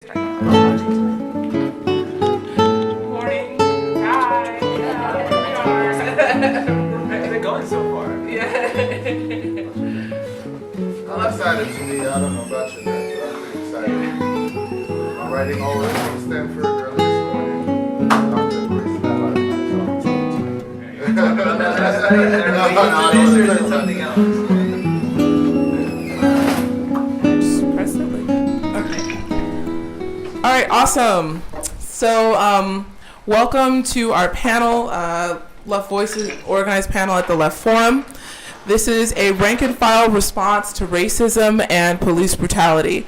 Morning. Hi. How's it going so far? Yeah. I'm excited to be, I don't know about you guys, but I'm pretty excited. I'm writing all the way from Stanford early this morning. Dr. Grace Something else. Just press it. Okay. All right. Awesome. So, welcome to our panel, Left Voices organized panel at the Left Forum. This is a rank and file response to racism and police brutality.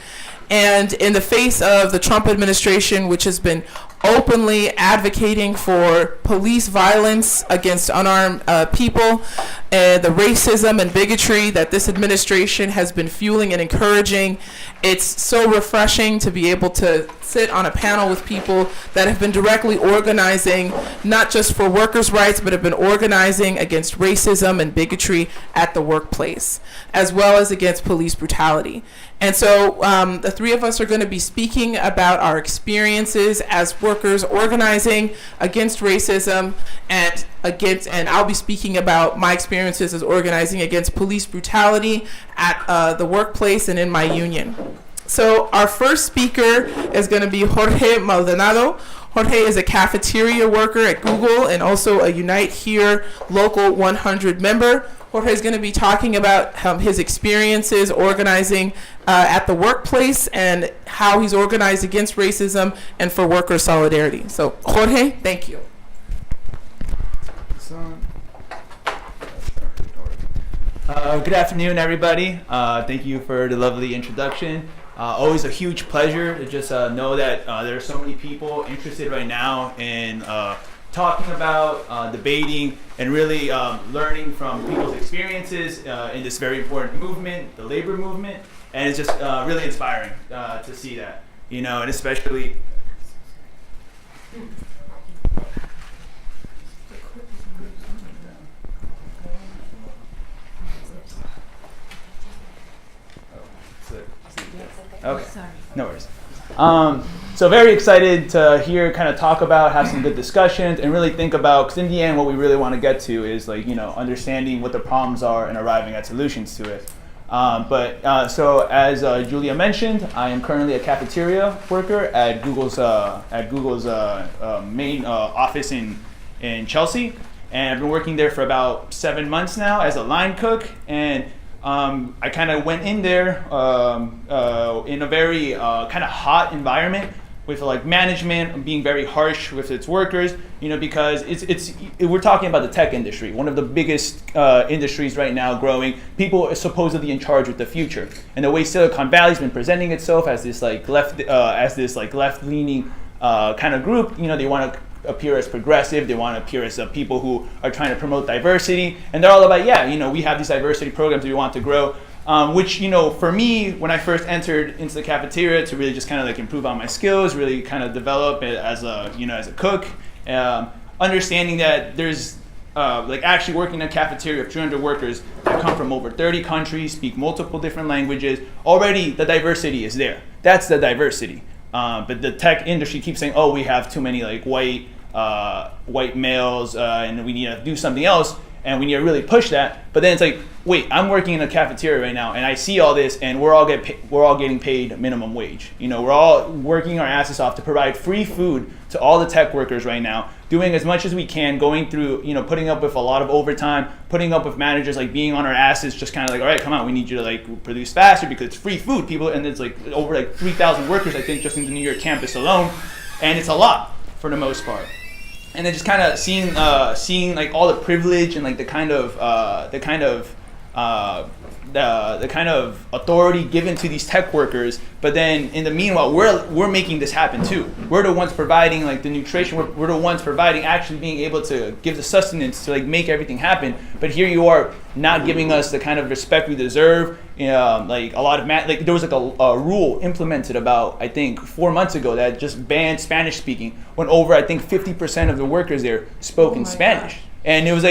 And in the face of the Trump administration, which has been openly advocating for police violence against unarmed people, and the racism and bigotry that this administration has been fueling and encouraging, it's so refreshing to be able to sit on a panel with people that have been directly organizing, not just for workers' rights, but have been organizing against racism and bigotry at the workplace, as well as against police brutality. And so the three of us are going to be speaking about our experiences as workers organizing against racism and I'll be speaking about my experiences as organizing against police brutality at the workplace and in my union. So our first speaker is going to be Jorge Maldonado. Jorge is a cafeteria worker at Google and also a Unite Here Local 100 member. Jorge is going to be talking about his experiences organizing at the workplace and how he's organized against racism and for worker solidarity. So, Jorge, thank you. Good afternoon, everybody. Thank you for the lovely introduction. Always a huge pleasure to just know that there are so many people interested right now in talking about, debating, and really learning from people's experiences in this very important movement, the labor movement. And it's just really inspiring to see that, and especially. Okay, no worries. So very excited to kind of talk about, have some good discussions, and really think about, because in the end, what we really want to get to is understanding what the problems are and arriving at solutions to it. So as Julia mentioned, I am currently a cafeteria worker at Google's main office in Chelsea, and I've been working there for about 7 months now as a line cook. And I kind of went in there in a very kind of hot environment with management being very harsh with its workers, because we're talking about the tech industry, one of the biggest industries right now growing. People are supposedly in charge with the future, and the way Silicon Valley's been presenting itself as this left-leaning kind of group, they want to appear as progressive, they want to appear as people who are trying to promote diversity, and they're all about, we have these diversity programs that we want to grow, which, for me, when I first entered into the cafeteria to really just kind of improve on my skills, really kind of develop it as a cook, understanding that there's actually working in a cafeteria of 300 workers that come from over 30 countries, speak multiple different languages, already the diversity is there. That's the diversity. But the tech industry keeps saying, oh, we have too many white males, and we need to do something else, and we need to really push that. But then it's wait, I'm working in a cafeteria right now, and I see all this, and we're all getting paid minimum wage. We're all working our asses off to provide free food to all the tech workers right now, doing as much as we can, going through, putting up with a lot of overtime, putting up with managers being on our asses, just kind of all right, come on, we need you to produce faster because it's free food, people, and it's over 3,000 workers, I think, just in the New York campus alone, and it's a lot for the most part. And then just kind of seeing all the privilege and the kind of authority given to these tech workers, but then in the meanwhile, we're making this happen too. We're the ones providing the nutrition. We're the ones providing actually being able to give the sustenance to make everything happen. But here you are not giving us the kind of respect we deserve. A lot of there was a rule implemented about I think 4 months ago that just banned Spanish speaking. When over I think 50% of the workers there spoke in Spanish, and it was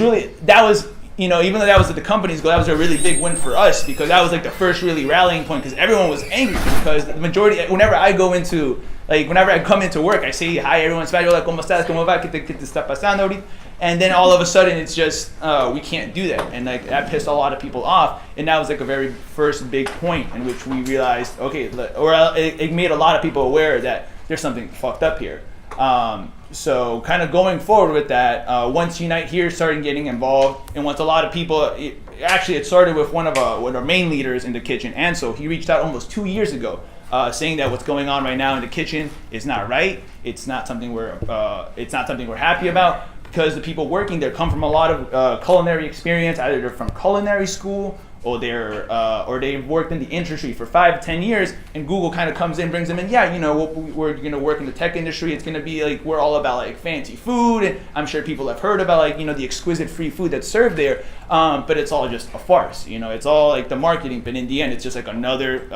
really that was. even though that was the company's goal, that was a really big win for us, because that was like the first really rallying point, because everyone was angry, because the majority, whenever I come into work, I say, hi, everyone's fine, hola, ¿cómo estás? ¿Cómo va? ¿Qué te está pasando ahorita? And then all of a sudden it's just, we can't do that. And like that pissed a lot of people off. And that was like a very first big point in which we realized, okay, or it made a lot of people aware that there's something fucked up here. So kind of going forward with that, once Unite here started getting involved, and once a lot of people, it started with one of our main leaders in the kitchen. And so he reached out almost 2 years ago, saying that what's going on right now in the kitchen is not right. It's not something we're happy about. Because the people working there come from a lot of culinary experience. Either they're from culinary school, or they've worked in the industry for 5 to 10 years, and Google kind of comes in, brings them in. Yeah, we're gonna work in the tech industry. It's gonna be like, we're all about like fancy food, and I'm sure people have heard about like the exquisite free food that's served there. But it's all just a farce. It's all like the marketing. But in the end, it's just like another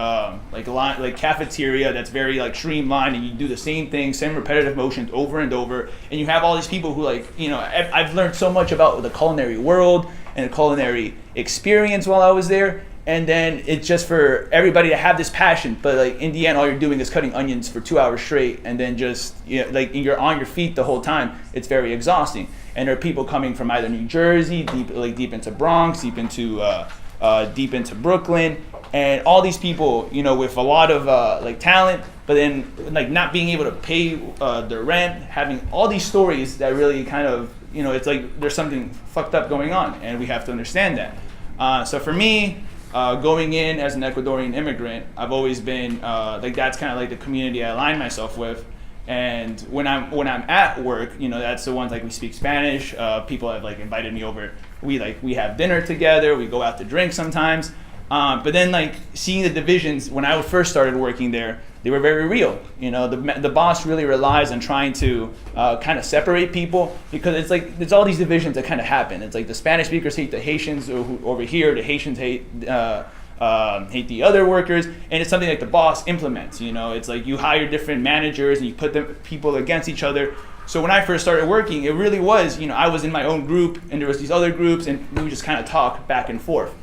like cafeteria that's very like streamlined, and you do the same thing, same repetitive motions over and over. And you have all these people who like I've learned so much about the culinary world and the culinary experience while I was there, and then it's just for everybody to have this passion, but like in the end all you're doing is cutting onions for 2 hours straight, and then just like you're on your feet the whole time. It's very exhausting. And there are people coming from either New Jersey, deep into Bronx, deep into Brooklyn, and all these people with a lot of like talent, but then like not being able to pay their rent, having all these stories that really kind of it's like there's something fucked up going on, and we have to understand that. So for me, going in as an Ecuadorian immigrant, I've always been like that's kind of like the community I align myself with. And when I'm at work, that's the ones like we speak Spanish. People have like invited me over. We have dinner together. We go out to drink sometimes. But then like seeing the divisions when I first started working there, they were very real. The boss really relies on trying to kind of separate people, because it's like there's all these divisions that kind of happen. It's like the Spanish speakers hate the Haitians over here. The Haitians hate the other workers, and it's something like the boss implements. It's like you hire different managers and you put them people against each other. So when I first started working, it really was I was in my own group, and there was these other groups, and we would just kind of talk back and forth.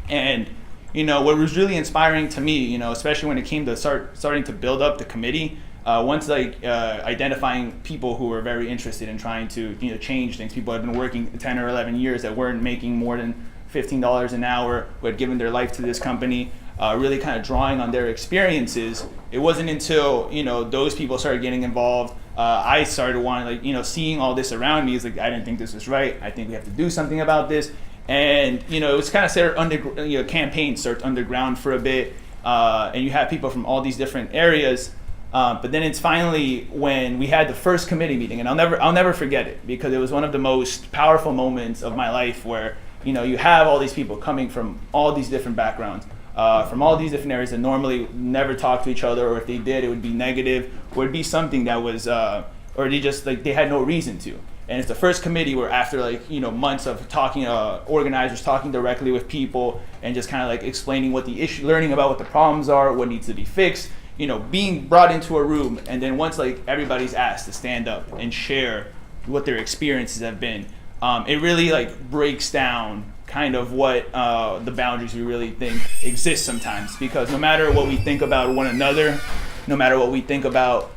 And what was really inspiring to me, especially when it came to starting to build up the committee, once identifying people who were very interested in trying to change things. People had been working 10 or 11 years that weren't making more than $15 an hour, who had given their life to this company, really kind of drawing on their experiences. It wasn't until those people started getting involved, I started wanting seeing all this around me. Is like, I didn't think this was right. I think we have to do something about this. And it was kind of started campaign starts underground for a bit, and you have people from all these different areas. But then it's finally when we had the first committee meeting, and I'll never forget it, because it was one of the most powerful moments of my life, where you have all these people coming from all these different backgrounds, from all these different areas that normally never talk to each other, or if they did, it would be negative, or it'd be something that was, or they just they had no reason to. And it's the first committee where after months of talking, organizers talking directly with people and just kind of explaining what the issue, learning about what the problems are, what needs to be fixed, being brought into a room, and then once everybody's asked to stand up and share what their experiences have been, it really breaks down kind of what the boundaries we really think exist sometimes. Because no matter what we think about one another, no matter what we think about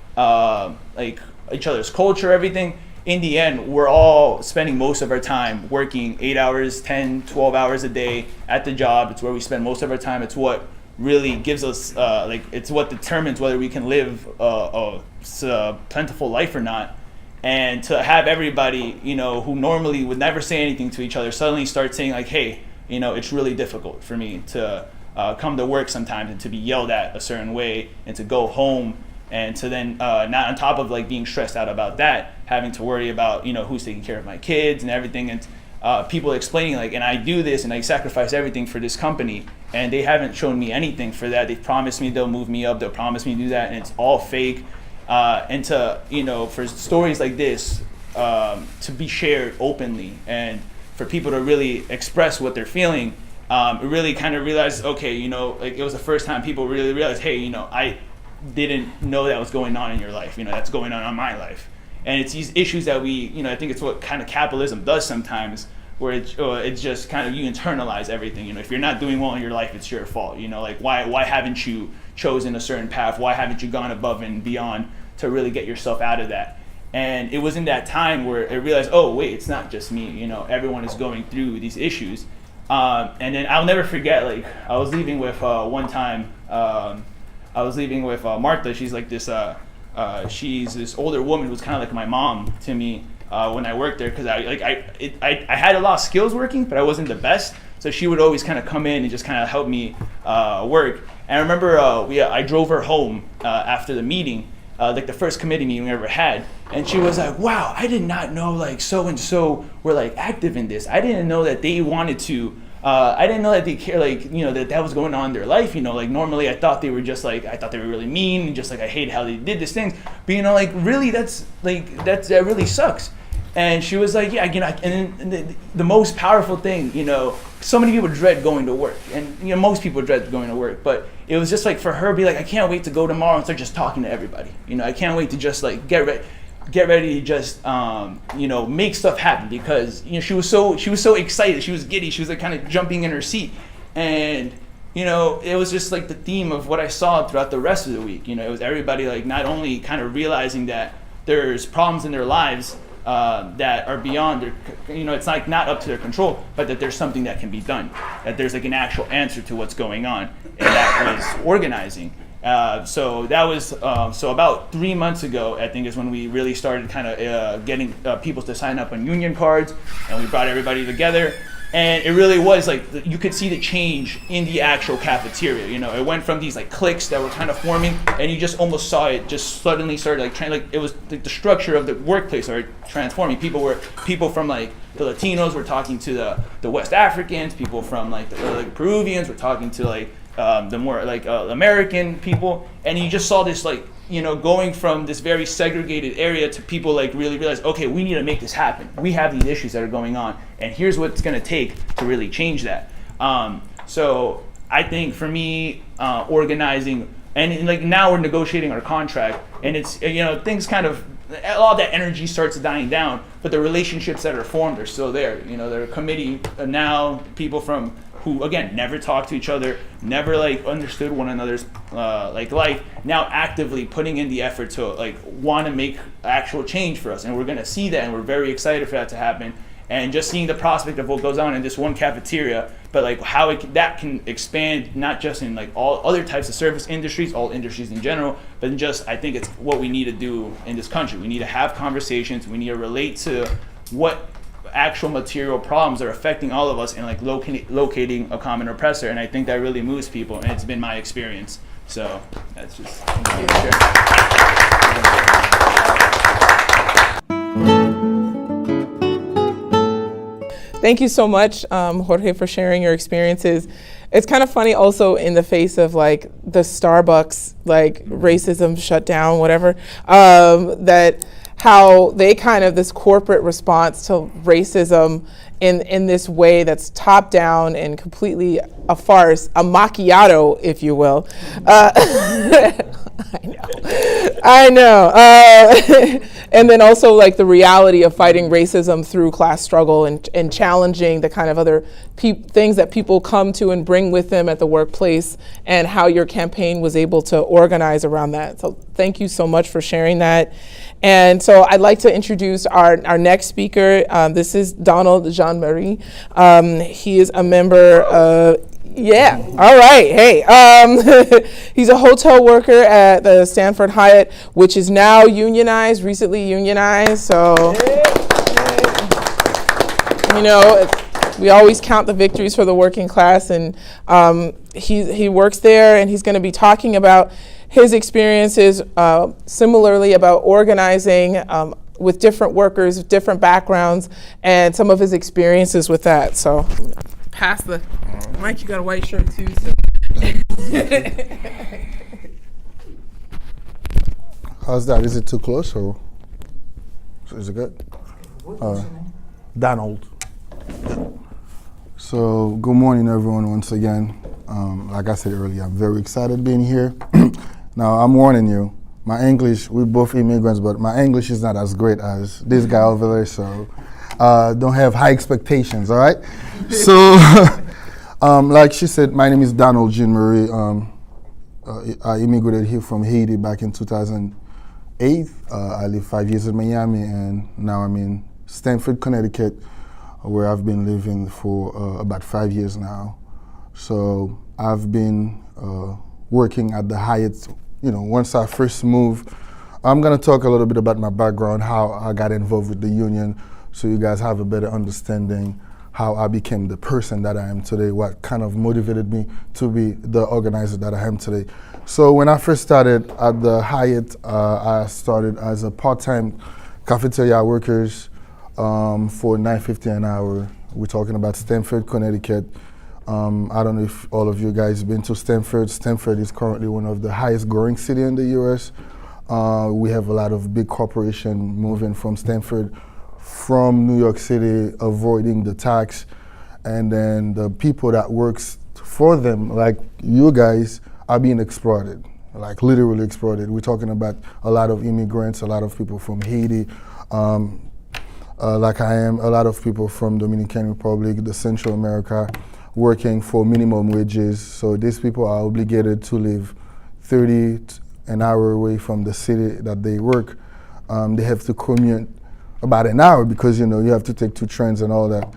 each other's culture, everything, in the end, we're all spending most of our time working 8 hours, 10, 12 hours a day at the job. It's where we spend most of our time. It's what really gives us, it's what determines whether we can live a plentiful life or not. And to have everybody, who normally would never say anything to each other, suddenly start saying hey, it's really difficult for me to come to work sometimes, and to be yelled at a certain way, and to go home, and to then not on top of being stressed out about that, having to worry about who's taking care of my kids and everything, and people explaining and I do this and I sacrifice everything for this company, and they haven't shown me anything for that. They've promised me they'll move me up, they'll promise me to do that, and it's all fake. And to for stories like this to be shared openly, and for people to really express what they're feeling, it really kind of realized, okay, it was the first time people really realized, hey, I didn't know that was going on in your life, that's going on in my life. And it's these issues that we, I think it's what kind of capitalism does sometimes, where it's just kind of you internalize everything. If you're not doing well in your life, it's your fault. Like why haven't you chosen a certain path? Why haven't you gone above and beyond to really get yourself out of that? And it was in that time where I realized, oh wait, it's not just me. Everyone is going through these issues. And then I'll never forget, like I was leaving with one time. I was leaving with Martha. She's like this. She's this older woman who's kind of like my mom to me when I worked there, because I had a lot of skills working, but I wasn't the best. So she would always kind of come in and just kind of help me work. And I remember I drove her home after the meeting, like the first committee meeting we ever had, and she was like, "Wow, I did not know like so and so were like active in this. I didn't know that they wanted to." I didn't know that they care, like, that was going on in their life, like normally I thought they were just like, I thought they were really mean and just like, I hate how they did these things, but like really that really sucks. And she was like, yeah, and the most powerful thing, so many people dread going to work, and most people dread going to work, but it was just like for her be like, I can't wait to go tomorrow and start just talking to everybody, I can't wait to just like get ready to just make stuff happen, because she was so excited, she was giddy, she was like kind of jumping in her seat, and it was just like the theme of what I saw throughout the rest of the week. It was everybody like not only kind of realizing that there's problems in their lives that are beyond their, it's like not up to their control, but that there's something that can be done, that there's like an actual answer to what's going on, and that was organizing. So that was so about 3 months ago, I think, is when we really started kind of getting people to sign up on union cards, and we brought everybody together. And it really was like you could see the change in the actual cafeteria. It went from these like cliques that were kind of forming, and you just almost saw it just suddenly started like it was like the structure of the workplace started transforming. People from like the Latinos were talking to the West Africans. People from like the Peruvians were talking to like the more like American people, and you just saw this like going from this very segregated area to people like really realize, okay, we need to make this happen. We have these issues that are going on, and here's what it's going to take to really change that. So I think for me, organizing, and like now we're negotiating our contract, and it's things kind of, all that energy starts dying down, but the relationships that are formed are still there. There are committee now, people from who again never talked to each other, never like understood one another's like life, now actively putting in the effort to like want to make actual change for us, and we're gonna see that, and we're very excited for that to happen. And just seeing the prospect of what goes on in this one cafeteria, but like how that can expand not just in like all other types of service industries, all industries in general, but just I think it's what we need to do in this country. We need to have conversations. We need to relate to what actual material problems are affecting all of us, and like locating a common oppressor. And I think that really moves people, and it's been my experience. So that's just Thank you so much, Jorge, for sharing your experiences. It's kind of funny also in the face of like the Starbucks, like racism shut down, whatever, that how they kind of this corporate response to racism in this way that's top down and completely a farce, a macchiato, if you will. I know. And then also like the reality of fighting racism through class struggle and challenging the kind of other things that people come to and bring with them at the workplace, and how your campaign was able to organize around that. So thank you so much for sharing that. And so I'd like to introduce our next speaker. This is Donald Jean-Marie. He is a member of, yeah, all right, hey. He's a hotel worker at the Stanford Hyatt, which is now unionized, recently unionized. So, we always count the victories for the working class, and he works there, and he's going to be talking about his experiences, similarly about organizing with different workers, with different backgrounds, and some of his experiences with that. So, pass the mic. You got a white shirt too. So. How's that? Is it too close, or is it good? Donald. So, good morning, everyone, once again. Like I said earlier, I'm very excited being here. Now, I'm warning you, my English, we're both immigrants, but my English is not as great as this guy over there, so Don't have high expectations, all right? So, like she said, my name is Donald Jean Marie. I immigrated here from Haiti back in 2008. I lived 5 years in Miami, and now I'm in Stamford, Connecticut, where I've been living for about 5 years now. So I've been working at the Hyatt, once I first moved. I'm gonna talk a little bit about my background, how I got involved with the union, so you guys have a better understanding how I became the person that I am today, what kind of motivated me to be the organizer that I am today. So when I first started at the Hyatt, I started as a part-time cafeteria workers for $9.50 an hour. We're talking about Stamford, Connecticut. I don't know if all of you guys have been to Stamford. Stamford is currently one of the highest growing cities in the US. We have a lot of big corporations moving from Stamford, from New York City, avoiding the tax, and then the people that works for them, like you guys, are being exploited, like literally exploited. We're talking about a lot of immigrants, a lot of people from Haiti, like I am, a lot of people from Dominican Republic, the Central America, working for minimum wages. So these people are obligated to live 30 an hour away from the city that they work. They have to commute about an hour because you have to take 2 trains and all that.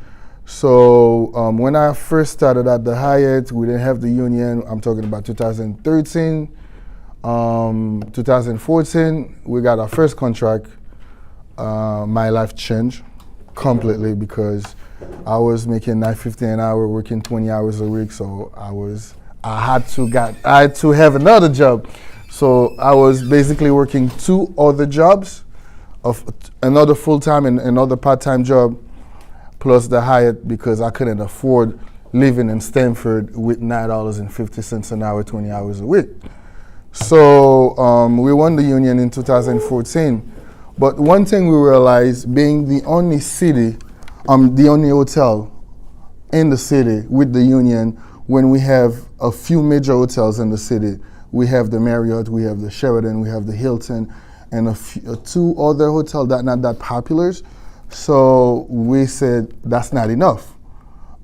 So when I first started at the Hyatt, we didn't have the union. I'm talking about 2013, 2014. We got our first contract. My life changed completely because I was making $9.50 an hour, working 20 hours a week. So I had to have another job. So I was basically working 2 other jobs, of another full-time and another part-time job, plus the Hyatt, because I couldn't afford living in Stamford with $9.50 an hour, 20 hours a week. So we won the union in 2014. But one thing we realized, being the only city, the only hotel in the city with the union, when we have a few major hotels in the city, we have the Marriott, we have the Sheraton, we have the Hilton, and 2 other hotels that not that popular. So we said that's not enough.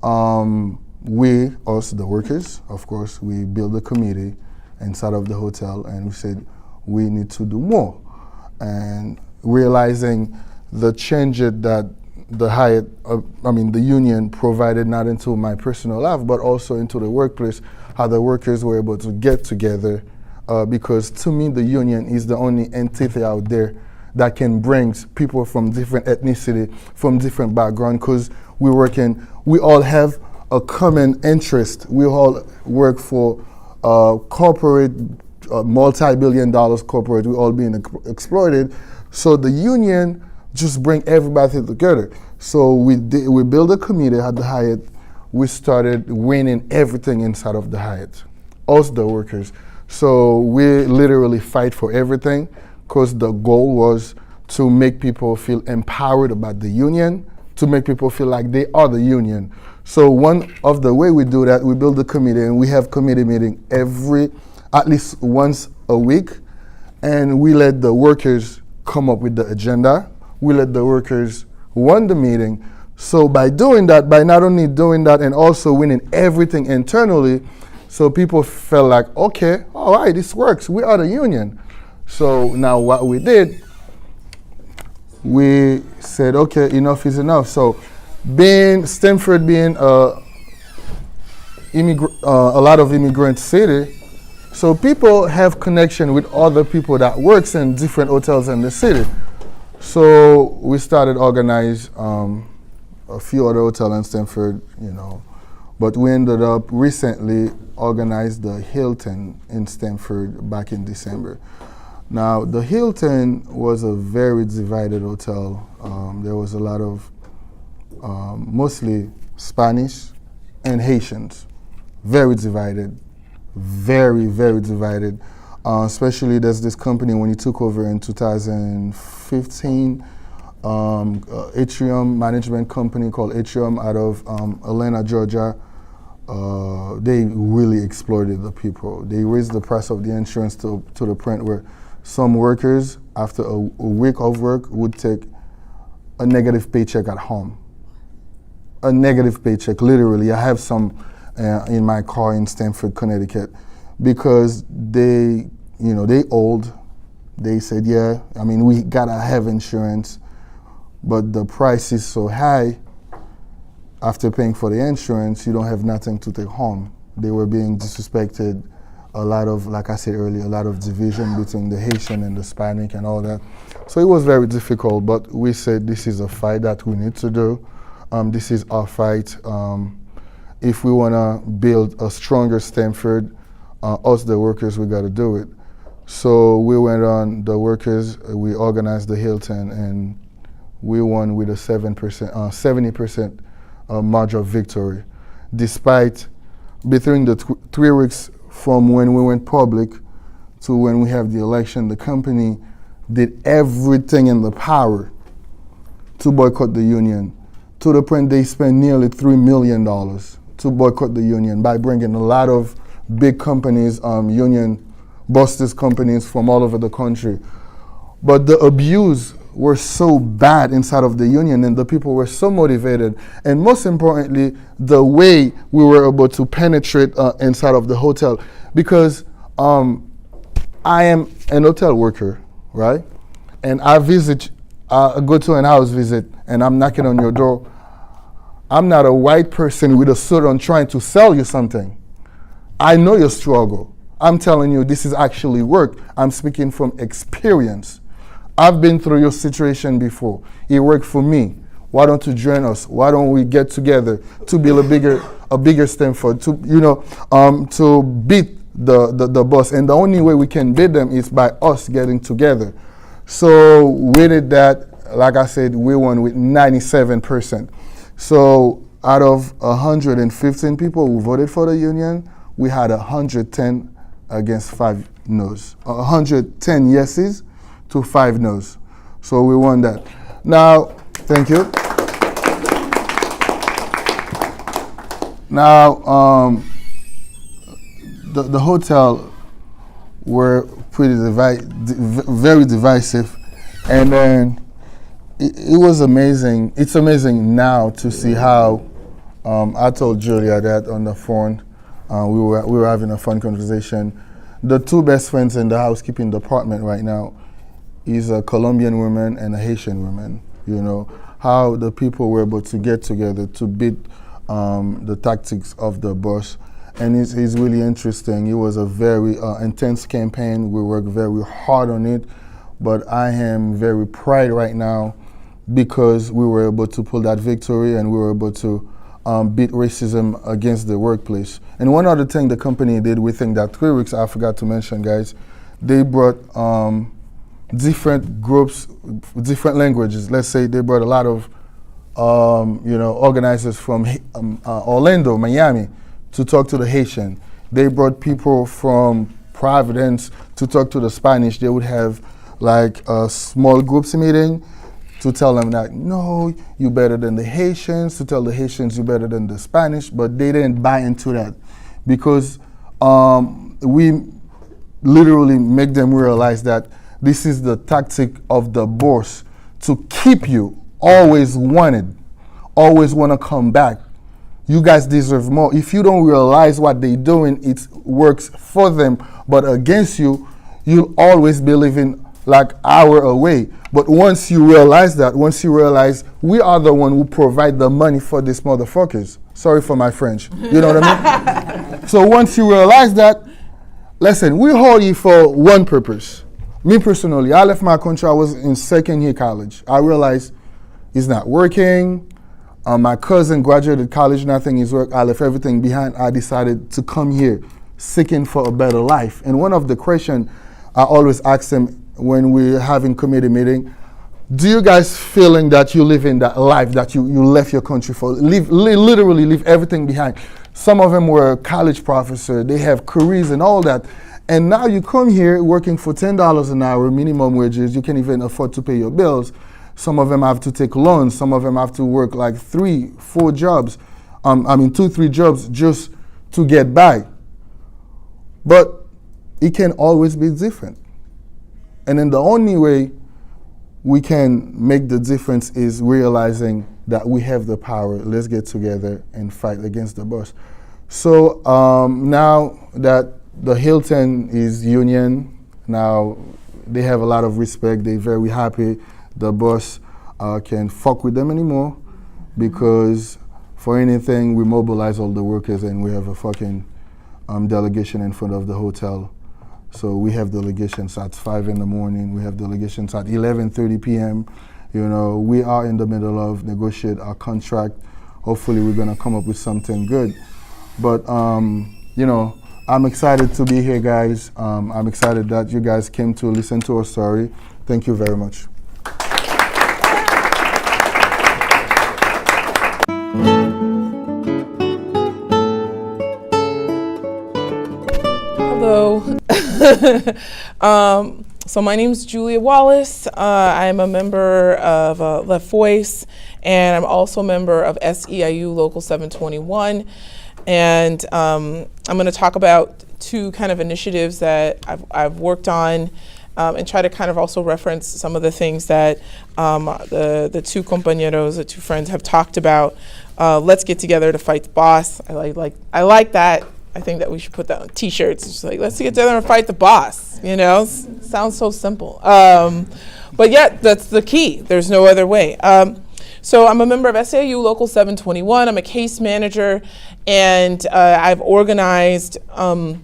Us, the workers, of course, we built a committee inside of the hotel, and we said we need to do more. And realizing the changes that the Hyatt, the union provided not into my personal life, but also into the workplace, how the workers were able to get together. Because to me, the union is the only entity out there that can bring people from different ethnicity, from different background, because we all have a common interest. We all work for corporate, multi-billion dollars corporate, we all being exploited. So the union just bring everybody together. So we built a committee at the Hyatt. We started winning everything inside of the Hyatt, us the workers. So we literally fight for everything because the goal was to make people feel empowered about the union, to make people feel like they are the union. So one of the way we do that, we build a committee, and we have committee meeting at least once a week, and we let the workers come up with the agenda. We let the workers run the meeting. So by doing that, by not only doing that and also winning everything internally, so people felt like, okay, all right, this works. We are the union. So now what we did, we said, okay, enough is enough. So Stamford being a lot of immigrant city, so people have connection with other people that works in different hotels in the city. So we started organize a few other hotels in Stamford, but we ended up recently organized the Hilton in Stamford back in December. Now, the Hilton was a very divided hotel. There was a lot of mostly Spanish and Haitians. Very divided, very, very divided. Especially there's this company when you took over in 2015, Atrium management company called Atrium out of Atlanta, Georgia. They really exploited the people. They raised the price of the insurance to the point where some workers, after a week of work, would take a negative paycheck at home. A negative paycheck, literally. I have some in my car in Stamford, Connecticut, because they old. They said, yeah, I mean, we gotta have insurance, but the price is so high. After paying for the insurance, you don't have nothing to take home. They were being disrespected. A lot of, like I said earlier, a lot of division between the Haitian and the Hispanic and all that. So it was very difficult, but we said this is a fight that we need to do. This is our fight. If we want to build a stronger Stamford, us the workers, we got to do it. So we went on the workers, we organized the Hilton, and we won with a 70% margin of victory. Despite, between the 3 weeks from when we went public to when we have the election, the company did everything in the power to boycott the union, to the point they spent nearly $3 million to boycott the union by bringing a lot of big companies, union busters companies from all over the country. But the abuse were so bad inside of the union, and the people were so motivated. And most importantly, the way we were able to penetrate inside of the hotel, because I am an hotel worker, right? And I go to an house visit, and I'm knocking on your door. I'm not a white person with a suit on trying to sell you something. I know your struggle. I'm telling you, this is actually work. I'm speaking from experience. I've been through your situation before. It worked for me. Why don't you join us? Why don't we get together to build a bigger Stamford, to beat the boss? And the only way we can beat them is by us getting together. So we did that. Like I said, we won with 97%. So out of 115 people who voted for the union, we had 110 against 5 no's. 110 yeses to 5 no's. So we won that. Now, thank you. Now, the hotel were very divisive, and then it was amazing. It's amazing now to see how I told Julia that on the phone. We were having a fun conversation. The 2 best friends in the housekeeping department right now is a Colombian woman and a Haitian woman. You know, how the people were able to get together to beat the tactics of the boss. And it's really interesting. It was a very intense campaign. We worked very hard on it, but I am very proud right now because we were able to pull that victory, and we were able to beat racism against the workplace. And one other thing the company did within that 3 weeks, I forgot to mention, guys, they brought different groups, different languages. Let's say they brought a lot of organizers from Orlando, Miami, to talk to the Haitian. They brought people from Providence to talk to the Spanish. They would have like a small groups meeting to tell them that, no, you better than the Haitians, to tell the Haitians you better than the Spanish, but they didn't buy into that because we literally make them realize that this is the tactic of the boss to keep you always wanted, always want to come back. You guys deserve more. If you don't realize what they're doing, it works for them, but against you, you'll always be living like hour away. But once you realize that, once you realize we are the one who provide the money for these motherfuckers. Sorry for my French. You know what I mean? So once you realize that, listen, we hold you for one purpose. Me personally, I left my country, I was in second year college. I realized it's not working. My cousin graduated college, nothing is work. I left everything behind. I decided to come here, seeking for a better life. And one of the questions I always ask them when we're having committee meeting, do you guys feeling that you live in that life that you left your country for? Literally leave everything behind. Some of them were college professors, they have careers and all that. And now you come here working for $10 an hour, minimum wages, you can't even afford to pay your bills. Some of them have to take loans. Some of them have to work like 3-4 jobs. 2-3 jobs just to get by. But it can always be different. And then the only way we can make the difference is realizing that we have the power. Let's get together and fight against the boss. So now that the Hilton is union, now they have a lot of respect. They're very happy. The boss can fuck with them anymore, because for anything we mobilize all the workers and we have a fucking delegation in front of the hotel. So we have delegations at 5 in the morning. We have delegations at 11:30 p.m. You know, we are in the middle of negotiate our contract. Hopefully we're gonna come up with something good. But you know, I'm excited to be here, guys. I'm excited that you guys came to listen to our story. Thank you very much. Hello. So my name is Julia Wallace. I'm a member of Left Voice, and I'm also a member of SEIU Local 721. And I'm going to talk about two kind of initiatives that I've worked on, and try to kind of also reference some of the things that the two compañeros, the two friends, have talked about. Let's get together to fight the boss. I like that. I think that we should put that on T-shirts. It's just like, let's get together and fight the boss. You know, sounds so simple. But yeah, that's the key. There's no other way. So I'm a member of SAU Local 721. I'm a case manager, and I've organized an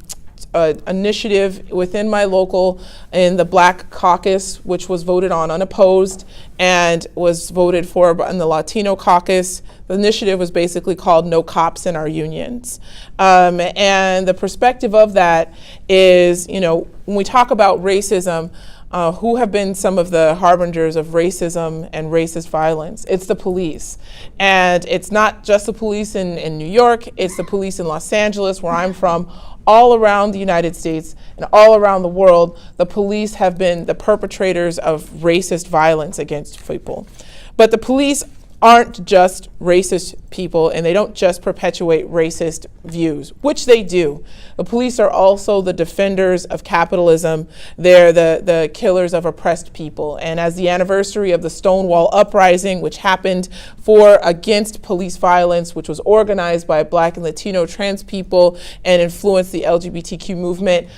initiative within my local in the Black Caucus, which was voted on unopposed and was voted for in the Latino Caucus. The initiative was basically called No Cops in Our Unions. And the perspective of that is, you know, when we talk about racism, who have been some of the harbingers of racism and racist violence? It's the police. And it's not just the police in New York, it's the police in Los Angeles, where I'm from. All around the United States and all around the world, the police have been the perpetrators of racist violence against people. But the police aren't just racist people, and they don't just perpetuate racist views, which they do. The police are also the defenders of capitalism. They're the killers of oppressed people. And as the anniversary of the Stonewall Uprising, which happened against police violence, which was organized by Black and Latino trans people and influenced the LGBTQ movement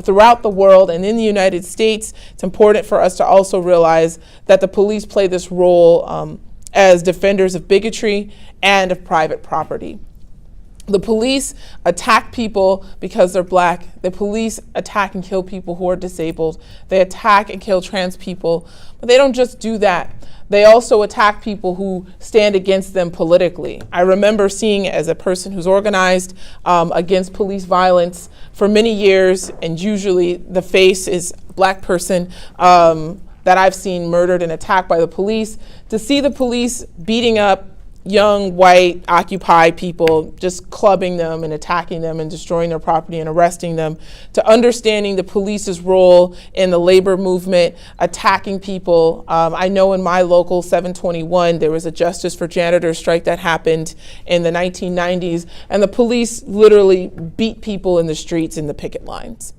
throughout the world and in the United States, it's important for us to also realize that the police play this role as defenders of bigotry and of private property. The police attack people because they're Black. The police attack and kill people who are disabled. They attack and kill trans people, but they don't just do that. They also attack people who stand against them politically. I remember seeing, as a person who's organized against police violence for many years, and usually the face is a Black person, that I've seen murdered and attacked by the police, to see the police beating up young, white, Occupy people, just clubbing them and attacking them and destroying their property and arresting them, to understanding the police's role in the labor movement, attacking people. I know in my local 721, there was a Justice for Janitors strike that happened in the 1990s, and the police literally beat people in the streets in the picket lines.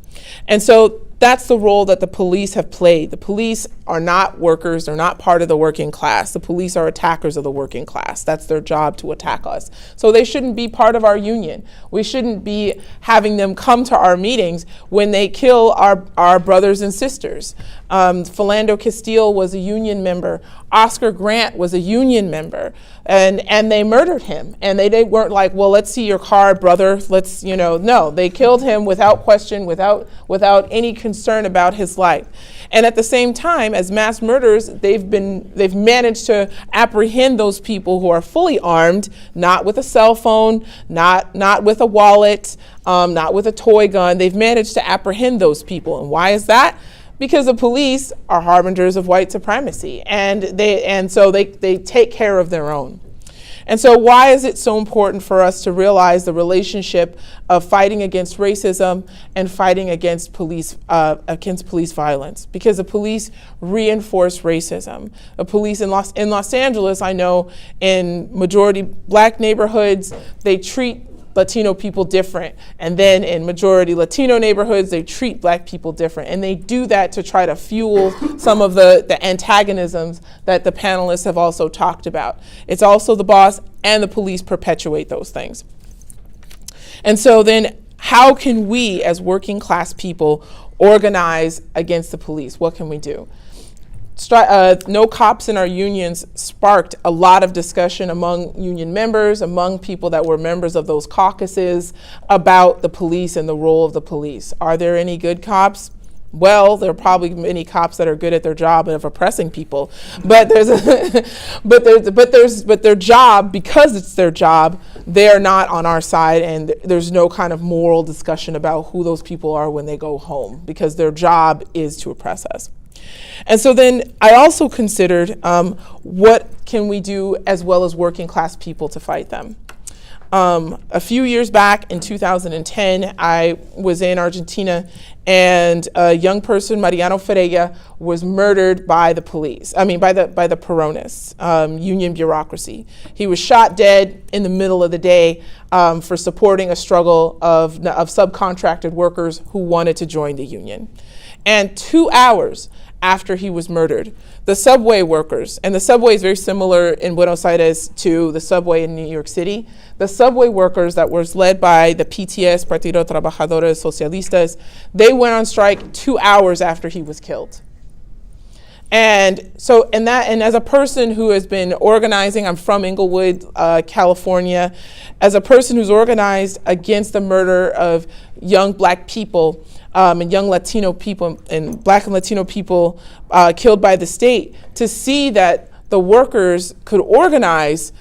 And so that's the role that the police have played. The police are not workers, they're not part of the working class. The police are attackers of the working class. That's their job, to attack us. So they shouldn't be part of our union. We shouldn't be having them come to our meetings when they kill our brothers and sisters. Philando Castile was a union member. Oscar Grant was a union member, and they murdered him. And they weren't like, well, let's see your car, brother. Let's, no, they killed him without question, without any concern about his life. And at the same time, as mass murderers, they've managed to apprehend those people who are fully armed, not with a cell phone, not with a wallet, not with a toy gun. They've managed to apprehend those people. And why is that? Because the police are harbingers of white supremacy, and so they take care of their own. And so why is it so important for us to realize the relationship of fighting against racism and fighting against police violence? Because the police reinforce racism. The police in Los Angeles, I know in majority Black neighborhoods, they treat Latino people different. And then in majority Latino neighborhoods, they treat black people different. And they do that to try to fuel some of the antagonisms that the panelists have also talked about. It's also the boss and the police perpetuate those things. And so then how can we as working class people organize against the police? What can we do? No Cops in Our Unions sparked a lot of discussion among union members, among people that were members of those caucuses about the police and the role of the police. Are there any good cops? Well, there are probably many cops that are good at their job of oppressing people, but but their job, because it's their job, they're not on our side, and there's no kind of moral discussion about who those people are when they go home, because their job is to oppress us. And so then I also considered what can we do as well as working class people to fight them. A few years back in 2010, I was in Argentina, and a young person, Mariano Ferreira, was murdered by the police. By the Peronists, union bureaucracy. He was shot dead in the middle of the day for supporting a struggle of subcontracted workers who wanted to join the union. And 2 hours after he was murdered, the subway workers, and the subway is very similar in Buenos Aires to the subway in New York City, the subway workers that was led by the PTS, Partido Trabajadores Socialistas, they went on strike 2 hours after he was killed. And so, and as a person who has been organizing, I'm from Inglewood, California, as a person who's organized against the murder of young black people, and young Latino people and black and Latino people killed by the state, to see that the workers could organize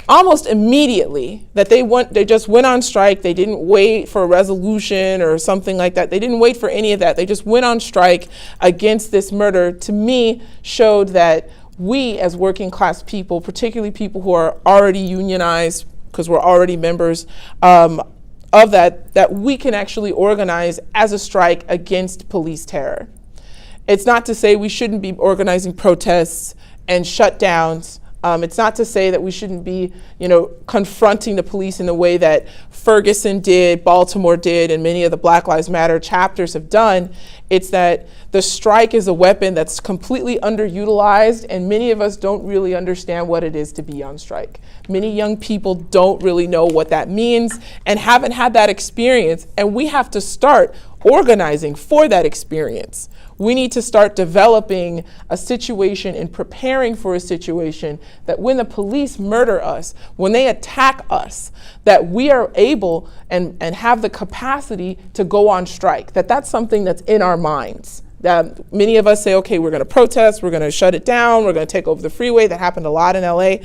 almost immediately, that they just went on strike. They didn't wait for a resolution or something like that. They didn't wait for any of that. They just went on strike against this murder, to me showed that we as working class people, particularly people who are already unionized because we're already members of that we can actually organize as a strike against police terror. It's not to say we shouldn't be organizing protests and shutdowns. It's not to say that we shouldn't be, confronting the police in the way that Ferguson did, Baltimore did, and many of the Black Lives Matter chapters have done. It's that the strike is a weapon that's completely underutilized, and many of us don't really understand what it is to be on strike. Many young people don't really know what that means and haven't had that experience, and we have to start organizing for that experience. We need to start developing a situation and preparing for a situation that when the police murder us, when they attack us, that we are able and have the capacity to go on strike, that's something that's in our minds. Many of us say, okay, we're going to protest, we're going to shut it down, we're going to take over the freeway. That happened a lot in LA.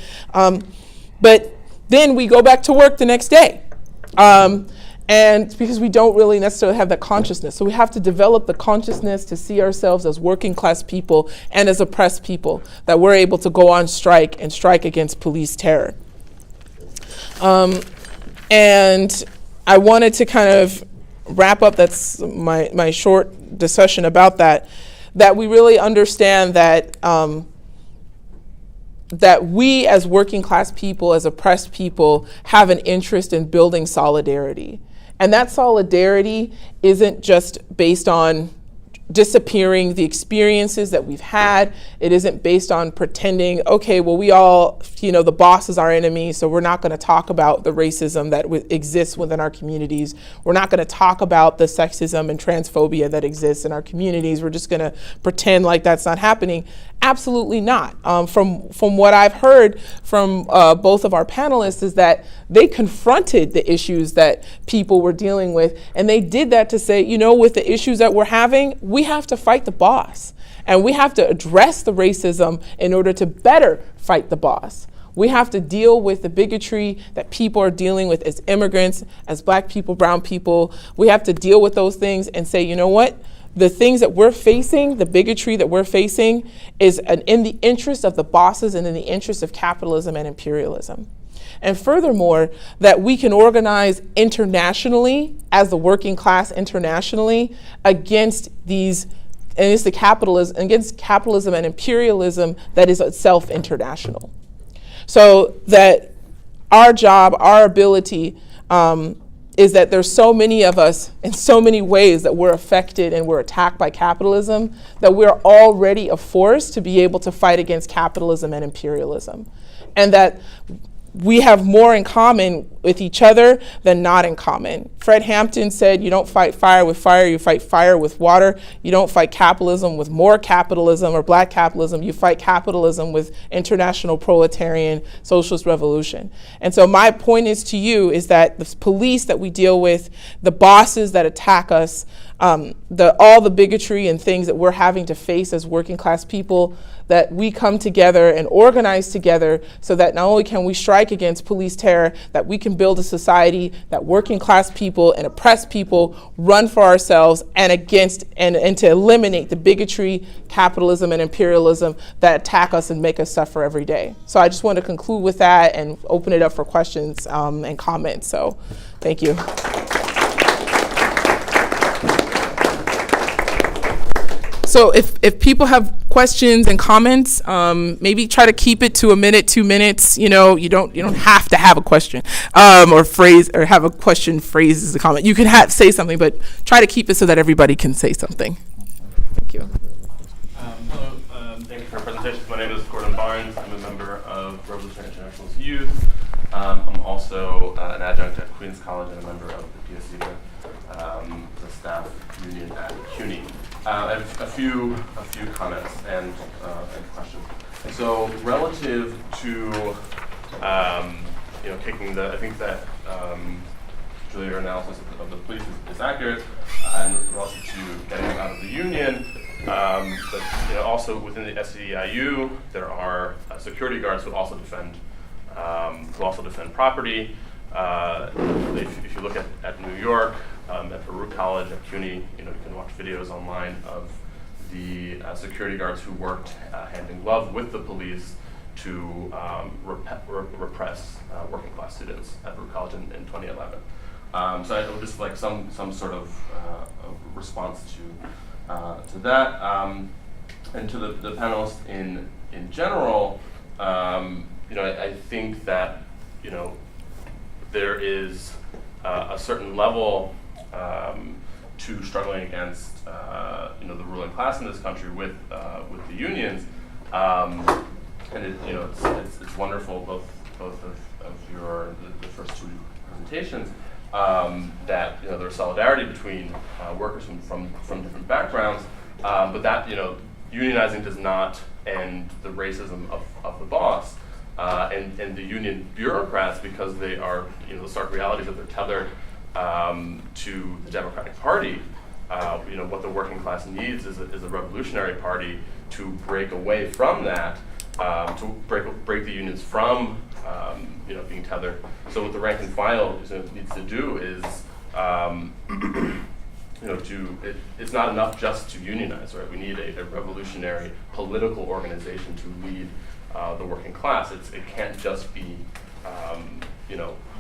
But then we go back to work the next day. And because we don't really necessarily have that consciousness. So we have to develop the consciousness to see ourselves as working class people and as oppressed people, that we're able to go on strike and strike against police terror. And I wanted to kind of wrap up, that's my short discussion about that we really understand that that we as working class people, as oppressed people, have an interest in building solidarity. And that solidarity isn't just based on disappearing the experiences that we've had. It isn't based on pretending, okay, well, we all, the boss is our enemy, so we're not going to talk about the racism that exists within our communities. We're not going to talk about the sexism and transphobia that exists in our communities. We're just going to pretend like that's not happening. Absolutely not. From what I've heard from both of our panelists is that they confronted the issues that people were dealing with, and they did that to say, with the issues that we're having, we have to fight the boss, and we have to address the racism in order to better fight the boss. We have to deal with the bigotry that people are dealing with as immigrants, as black people, brown people. We have to deal with those things and say, you know what? The things that we're facing, the bigotry that we're facing, is in the interest of the bosses and in the interest of capitalism and imperialism. And furthermore, that we can organize internationally as the working class internationally against against capitalism and imperialism that is itself international. So that our job, our ability is that there's so many of us in so many ways that we're affected and we're attacked by capitalism, that we're already a force to be able to fight against capitalism and imperialism. And that we have more in common with each other than not in common. Fred Hampton said, you don't fight fire with fire, you fight fire with water. You don't fight capitalism with more capitalism or black capitalism, you fight capitalism with international proletarian socialist revolution. And so my point is to you is that the police that we deal with, the bosses that attack us, all the bigotry and things that we're having to face as working class people, that we come together and organize together so that not only can we strike against police terror, that we can build a society that working class people and oppressed people run for ourselves and against and to eliminate the bigotry, capitalism, and imperialism that attack us and make us suffer every day. So I just want to conclude with that and open it up for questions and comments. So thank you. So if people have questions and comments, maybe try to keep it to a minute, 2 minutes. You know, you don't have to have a question or phrase or have a question phrased as a comment. You can say something, but try to keep it so that everybody can say something. Thank you. Hello, thank you for your presentation. My name is Gordon Barnes. I'm a member of Revolutionary International's Youth. I'm also an adjunct at Queens College and a member of the PSC, the staff union at CUNY. I have a few comments and questions. So relative to kicking I think that Julia, your analysis of the police is accurate, and relative to getting them out of the union. But also within the SEIU, there are security guards who also defend property. If you look at New York. At Baruch College, at CUNY, you can watch videos online of the security guards who worked hand in glove with the police to repress working class students at Baruch College in 2011. So I would just like some sort of response to that, and to the panelists in general. I think that there is a certain level to struggling against the ruling class in this country with the unions, and it's wonderful both of the first two presentations that there's solidarity between workers from different backgrounds, but that unionizing does not end the racism of the boss and the union bureaucrats, because they are the stark realities that they're tethered to the Democratic Party. What the working class needs is a revolutionary party to break away from that, to break the unions from being tethered. So what the rank and file needs to do is it's not enough just to unionize, right? We need a revolutionary political organization to lead the working class. It can't just be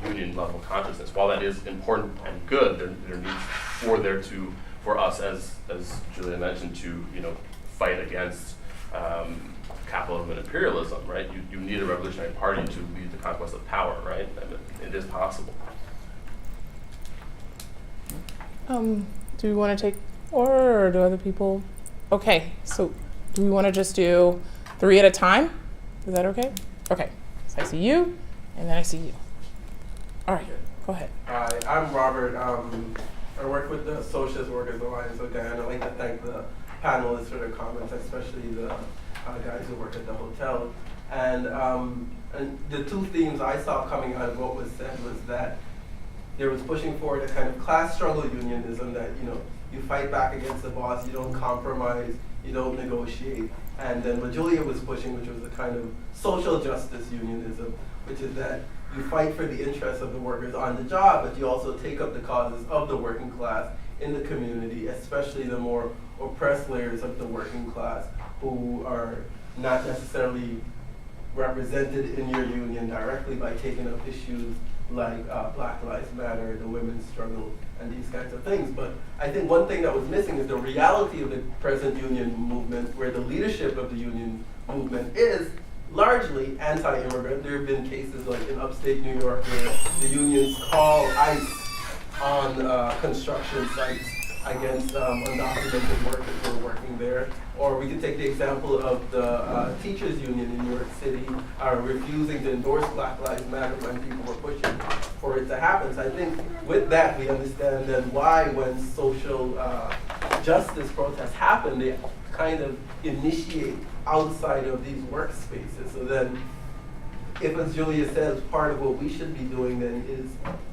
union level consciousness. While that is important and good, there needs for us, as Julia mentioned, to fight against capitalism and imperialism, right? You need a revolutionary party to lead the conquest of power, right? It is possible. Do we want to take or do other people? Okay, so do we want to just do 3 at a time? Is that okay? Okay, so I see you, and then I see you. All right, go ahead. Hi, I'm Robert. I work with the Socialist Workers Alliance of Guyana. I'd like to thank the panelists for their comments, especially the guys who work at the hotel. And the two themes I saw coming out of what was said was that there was pushing forward a kind of class struggle unionism that, you fight back against the boss, you don't compromise, you don't negotiate. And then what Julia was pushing, which was a kind of social justice unionism, which is that you fight for the interests of the workers on the job, but you also take up the causes of the working class in the community, especially the more oppressed layers of the working class who are not necessarily represented in your union directly by taking up issues like Black Lives Matter, the women's struggle, and these kinds of things. But I think one thing that was missing is the reality of the present union movement, where the leadership of the union movement is largely anti-immigrant. There have been cases like in upstate New York where the unions call ICE on construction sites against undocumented workers who are working there. Or we could take the example of the teachers union in New York City refusing to endorse Black Lives Matter when people were pushing for it to happen. So I think with that we understand then why when social justice protests happen, they kind of initiate outside of these workspaces. So then if, as Julia says, part of what we should be doing then is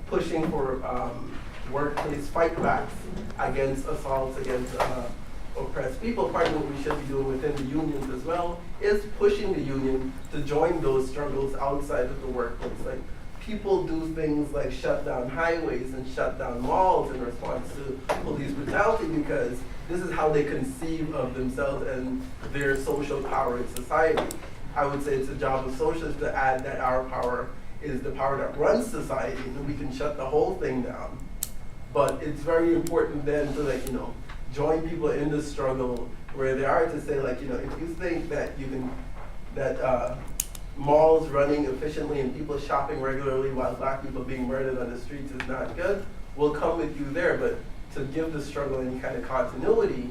pushing for workplace fight backs against assaults against oppressed people. Part of what we should be doing within the unions as well is pushing the union to join those struggles outside of the workplace. Like people do things like shut down highways and shut down malls in response to police brutality because this is how they conceive of themselves and their social power in society. I would say it's the job of socialists to add that our power is the power that runs society and we can shut the whole thing down. But it's very important then to join people in the struggle where they are to say if you think that you can, that malls running efficiently and people shopping regularly while Black people being murdered on the streets is not good, we'll come with you there. But to give the struggle any kind of continuity,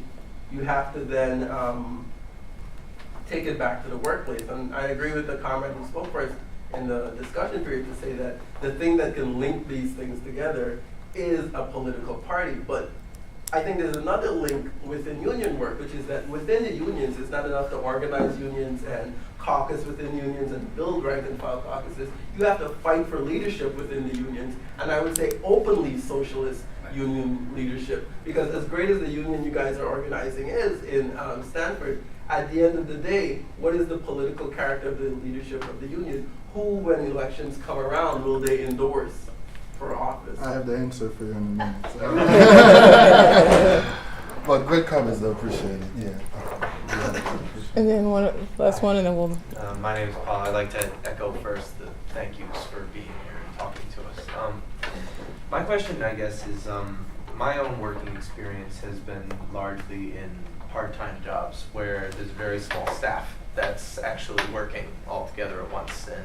you have to then take it back to the workplace. And I agree with the comrade who spoke first in the discussion period to say that the thing that can link these things together is a political party. But I think there's another link within union work, which is that within the unions, it's not enough to organize unions and caucus within unions and build rank and file caucuses. You have to fight for leadership within the unions, and I would say openly socialist union leadership, because as great as the union you guys are organizing is in Stanford, at the end of the day, what is the political character of the leadership of the union? Who, when elections come around, will they endorse for office? I have the answer for you in a minute. But great comments, I appreciate it. Yeah. And then last one, and then we'll. My name is Paul. I'd like to echo first the thank yous for being here and talking to us. My question, I guess, is my own working experience has been largely in part-time jobs where there's a very small staff that's actually working all together at once, and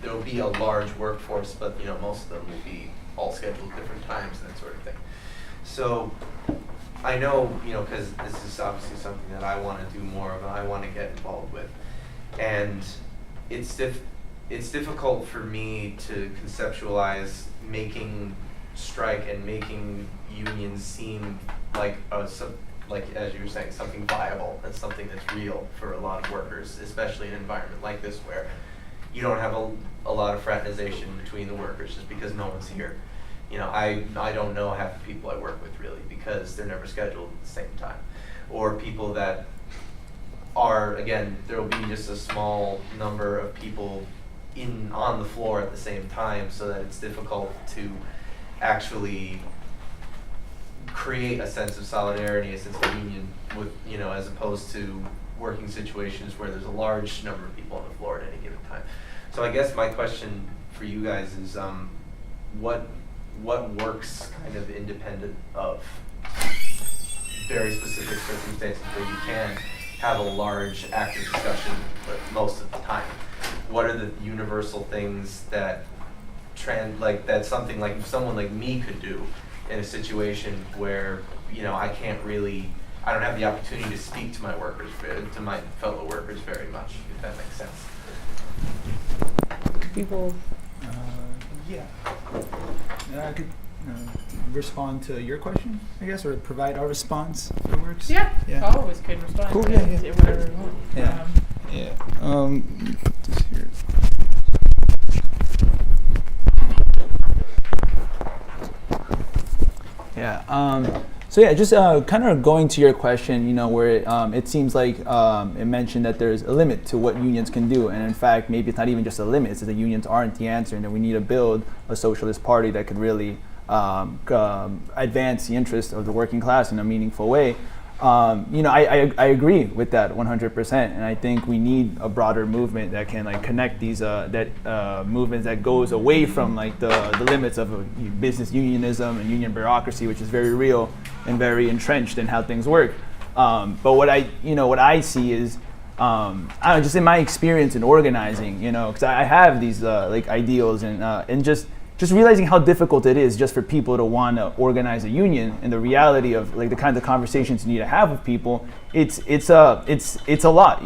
there'll be a large workforce, but most of them will be all scheduled at different times and that sort of thing. So I know, because this is obviously something that I want to do more of and I want to get involved with, and it's difficult for me to conceptualize making strike and making unions seem like as you were saying, something viable and something that's real for a lot of workers, especially in an environment like this where you don't have a lot of fraternization between the workers just because no one's here. I don't know half the people I work with really because they're never scheduled at the same time. Or people that are, again, there will be just a small number of people on the floor at the same time so that it's difficult to actually create a sense of solidarity, a sense of union with, as opposed to working situations where there's a large number of people on the floor at any given time. So I guess my question for you guys is what works kind of independent of very specific circumstances where you can have a large active discussion but most of the time? What are the universal things that that something like someone like me could do in a situation where I don't have the opportunity to speak to my workers, to my fellow workers very much, if that makes sense. People. I could respond to your question, I guess, or provide our response if it works. Yeah. Yeah. Always could respond. Cool. To whatever you want. Yeah. Let me put this here. Just kind of going to your question, where it seems like it mentioned that there's a limit to what unions can do, and in fact, maybe it's not even just a limit, it's that the unions aren't the answer, and that we need to build a socialist party that could really advance the interests of the working class in a meaningful way. I agree with that 100%, and I think we need a broader movement that can connect these movements that goes away from the limits of business unionism and union bureaucracy, which is very real and very entrenched in how things work. But what I see is I don't know, just in my experience in organizing, because I have these like ideals and just realizing how difficult it is just for people to want to organize a union, and the reality of like the kinds of conversations you need to have with people, it's a lot,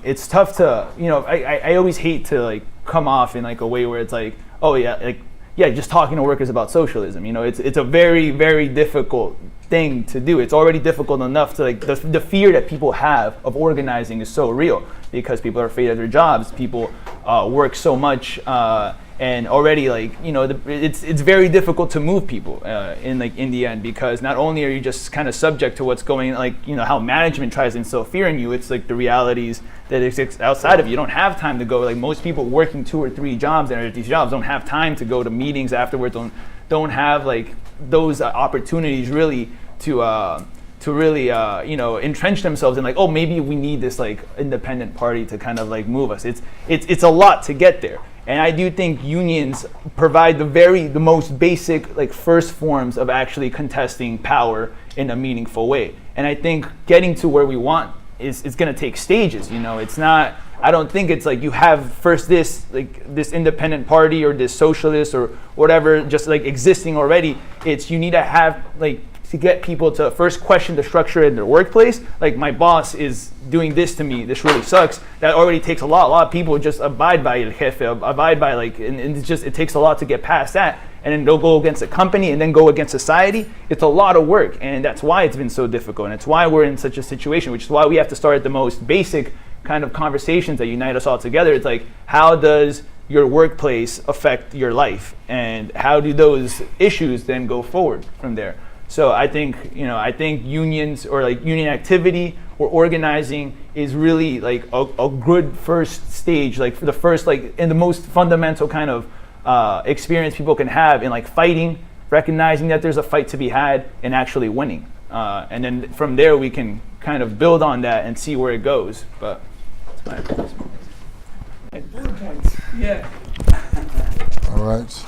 it's tough to, I always hate to like come off in like a way where it's like, oh yeah, like, yeah, just talking to workers about socialism, it's a very, very difficult thing to do. It's already difficult enough to like the fear that people have of organizing is so real because people are afraid of their jobs. People work so much, and already like it's very difficult to move people in the end, because not only are you just kind of subject to what's going, how management tries to instill fear in you. It's like the realities that exist outside of you. You don't have time to go. Like most people working 2 or 3 jobs and these jobs don't have time to go to meetings afterwards. Don't have like those opportunities really to really entrench themselves in like, oh, maybe we need this like independent party to kind of like move us. It's a lot to get there, and I do think unions provide the most basic like first forms of actually contesting power in a meaningful way. And I think getting to where we want is going to take stages. It's not. I don't think it's like you have first this independent party or this socialist or whatever just like existing already. It's you need to have like to get people to first question the structure in their workplace. Like my boss is doing this to me. This really sucks. That already takes a lot. A lot of people just abide by el jefe, abide by like, and it takes a lot to get past that. And then they'll go against the company and then go against society. It's a lot of work, and that's why it's been so difficult. And it's why we're in such a situation, which is why we have to start at the most basic kind of conversations that unite us all together. It's like, how does your workplace affect your life, and how do those issues then go forward from there? So I think unions or like union activity or organizing is really like a good first stage, like for the first like and the most fundamental kind of experience people can have in like fighting, recognizing that there's a fight to be had, and actually winning. And then from there we can kind of build on that and see where it goes. But that's my opinion. Bullet points. Yeah. All right.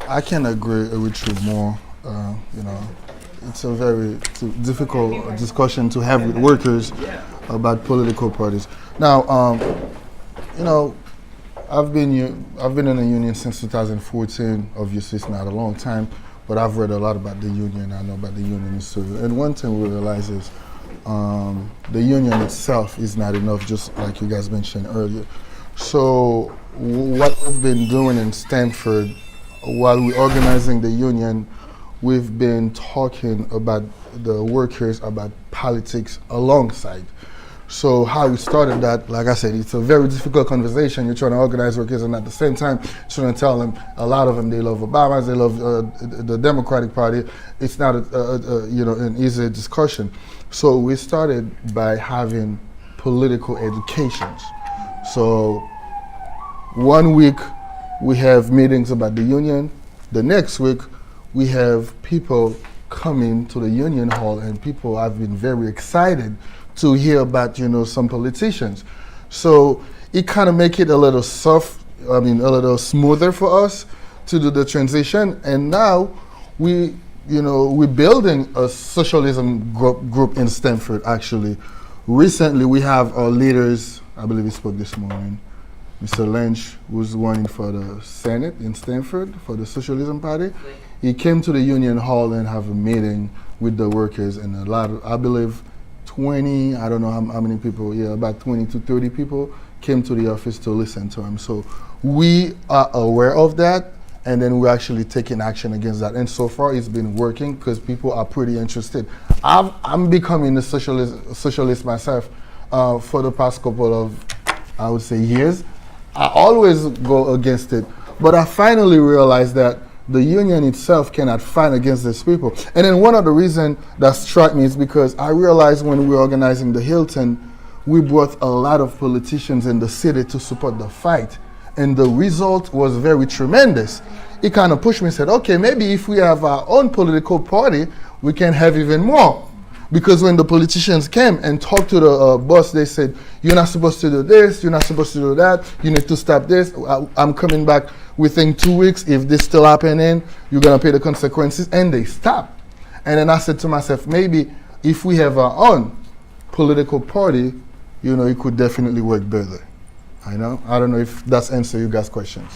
I can agree with you more. It's a very difficult discussion to have with workers about political parties. Now, I've been in a union since 2014. Obviously, it's not a long time, but I've read a lot about the union. I know about the union history. And one thing we realize is the union itself is not enough, just like you guys mentioned earlier. So what we've been doing in Stanford, while we're organizing the union, we've been talking about the workers, about politics alongside. So how we started that, like I said, it's a very difficult conversation. You're trying to organize workers, and at the same time, you're trying to tell them, a lot of them, they love Obama, they love the Democratic Party. It's not an easy discussion. So we started by having political educations. So 1 week we have meetings about the union. The next week we have people coming to the union hall, and people have been very excited to hear about, some politicians. So it kind of make it a little a little smoother for us to do the transition. And now we're building a socialism group in Stanford, actually. Recently, we have our leaders, I believe he spoke this morning, Mr. Lynch, who's running for the Senate in Stanford for the Socialism Party. He came to the union hall and have a meeting with the workers, and a lot of, I believe, 20, I don't know how many people, about 20 to 30 people came to the office to listen to him. So we are aware of that, and then we're actually taking action against that. And so far it's been working because people are pretty interested. I'm becoming a socialist myself for the past couple of, I would say, years. I always go against it, but I finally realized that the union itself cannot fight against these people. And then one of the reasons that struck me is because I realized when we were organizing the Hilton, we brought a lot of politicians in the city to support the fight. And the result was very tremendous. It kind of pushed me and said, okay, maybe if we have our own political party, we can have even more. Because when the politicians came and talked to the boss, they said, you're not supposed to do this, you're not supposed to do that, you need to stop this, I'm coming back within 2 weeks. If this still happening, you're going to pay the consequences. And they stopped. And then I said to myself, maybe if we have our own political party, it could definitely work better. I don't know if that's answer you guys' questions.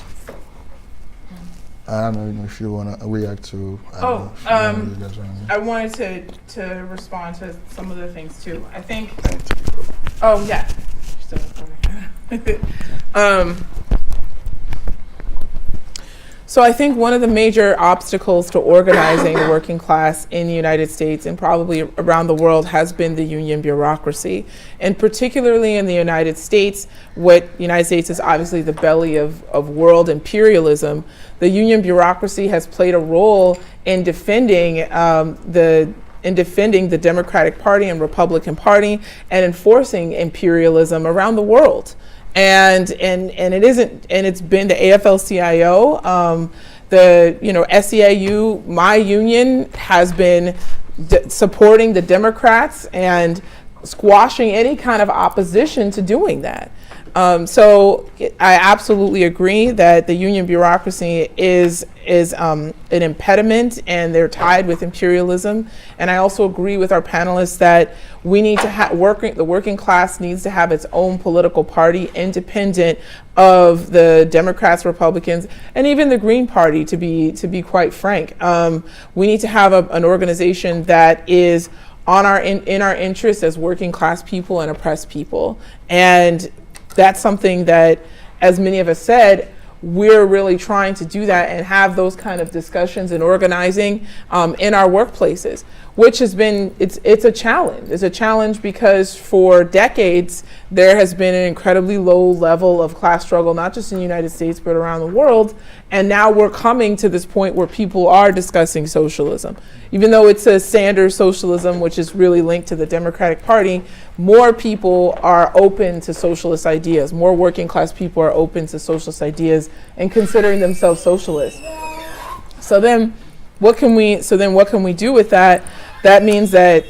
I don't know if you want to react to. I wanted to respond to some of the things too. I think. Oh yeah. So I think one of the major obstacles to organizing the working class in the United States and probably around the world has been the union bureaucracy. And particularly in the United States, what the United States is obviously the belly of world imperialism, the union bureaucracy has played a role in defending the Democratic Party and Republican Party and enforcing imperialism around the world. And it's been the AFL-CIO, the SEIU, my union has been supporting the Democrats and squashing any kind of opposition to doing that. So I absolutely agree that the union bureaucracy is an impediment and they're tied with imperialism. And I also agree with our panelists that we need to the working class needs to have its own political party independent of the Democrats, Republicans, and even the Green Party, to be quite frank. We need to have an organization that is in our interest as working class people and oppressed people. And that's something that, as many of us said, we're really trying to do that and have those kind of discussions and organizing in our workplaces, which has been, it's a challenge. It's a challenge because for decades, there has been an incredibly low level of class struggle, not just in the United States, but around the world. And now we're coming to this point where people are discussing socialism. Even though it's a Sanders socialism, which is really linked to the Democratic Party, more people are open to socialist ideas. More working class people are open to socialist ideas and considering themselves socialists. So then what can we do with that? That means that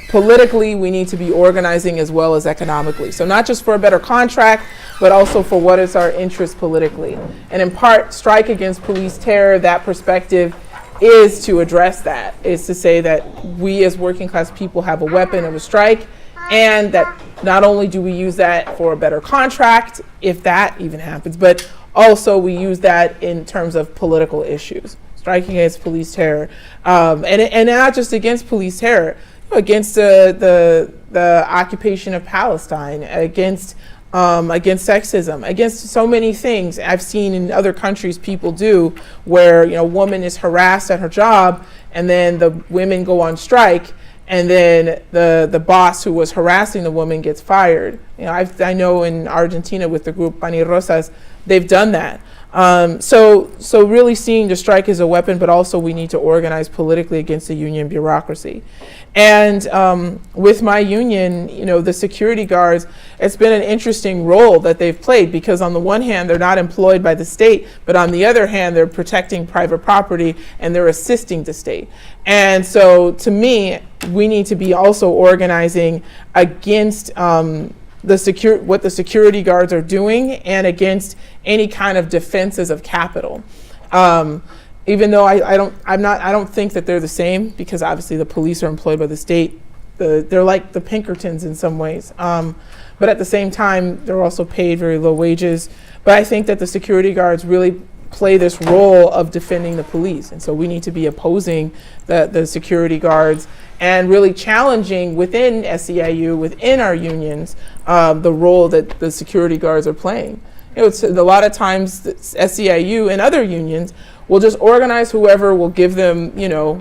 politically we need to be organizing as well as economically. So not just for a better contract, but also for what is our interest politically. And in part, strike against police terror, that perspective is to address that, is to say that we as working class people have a weapon of a strike, and that not only do we use that for a better contract, if that even happens, but also we use that in terms of political issues, striking against police terror, and not just against police terror, against the occupation of Palestine, against sexism, against so many things I've seen in other countries people do, where a woman is harassed at her job, and then the women go on strike, and then the boss who was harassing the woman gets fired. I know in Argentina with the group Pani Rosas, they've done that. So really seeing the strike as a weapon, but also we need to organize politically against the union bureaucracy. And with my union, the security guards, it's been an interesting role that they've played, because on the one hand, they're not employed by the state, but on the other hand, they're protecting private property and they're assisting the state. And so to me, we need to be also organizing against what the security guards are doing and against any kind of defenses of capital. Even though I don't think that they're the same, because obviously the police are employed by the state. They're like the Pinkertons in some ways. But at the same time, they're also paid very low wages. But I think that the security guards really play this role of defending the police. And so we need to be opposing the security guards and really challenging within SEIU, within our unions, the role that the security guards are playing. It's a lot of times SEIU and other unions will just organize whoever will give them,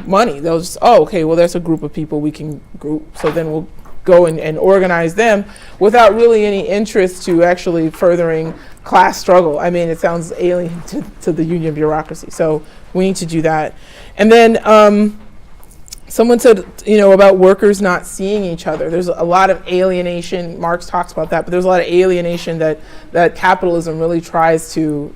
money. They'll just, okay, well, that's a group of people we can group. So then we'll go and organize them without really any interest to actually furthering class struggle. I mean, it sounds alien to the union bureaucracy. So we need to do that. And then someone said, about workers not seeing each other. There's a lot of alienation. Marx talks about that, but there's a lot of alienation that capitalism really tries to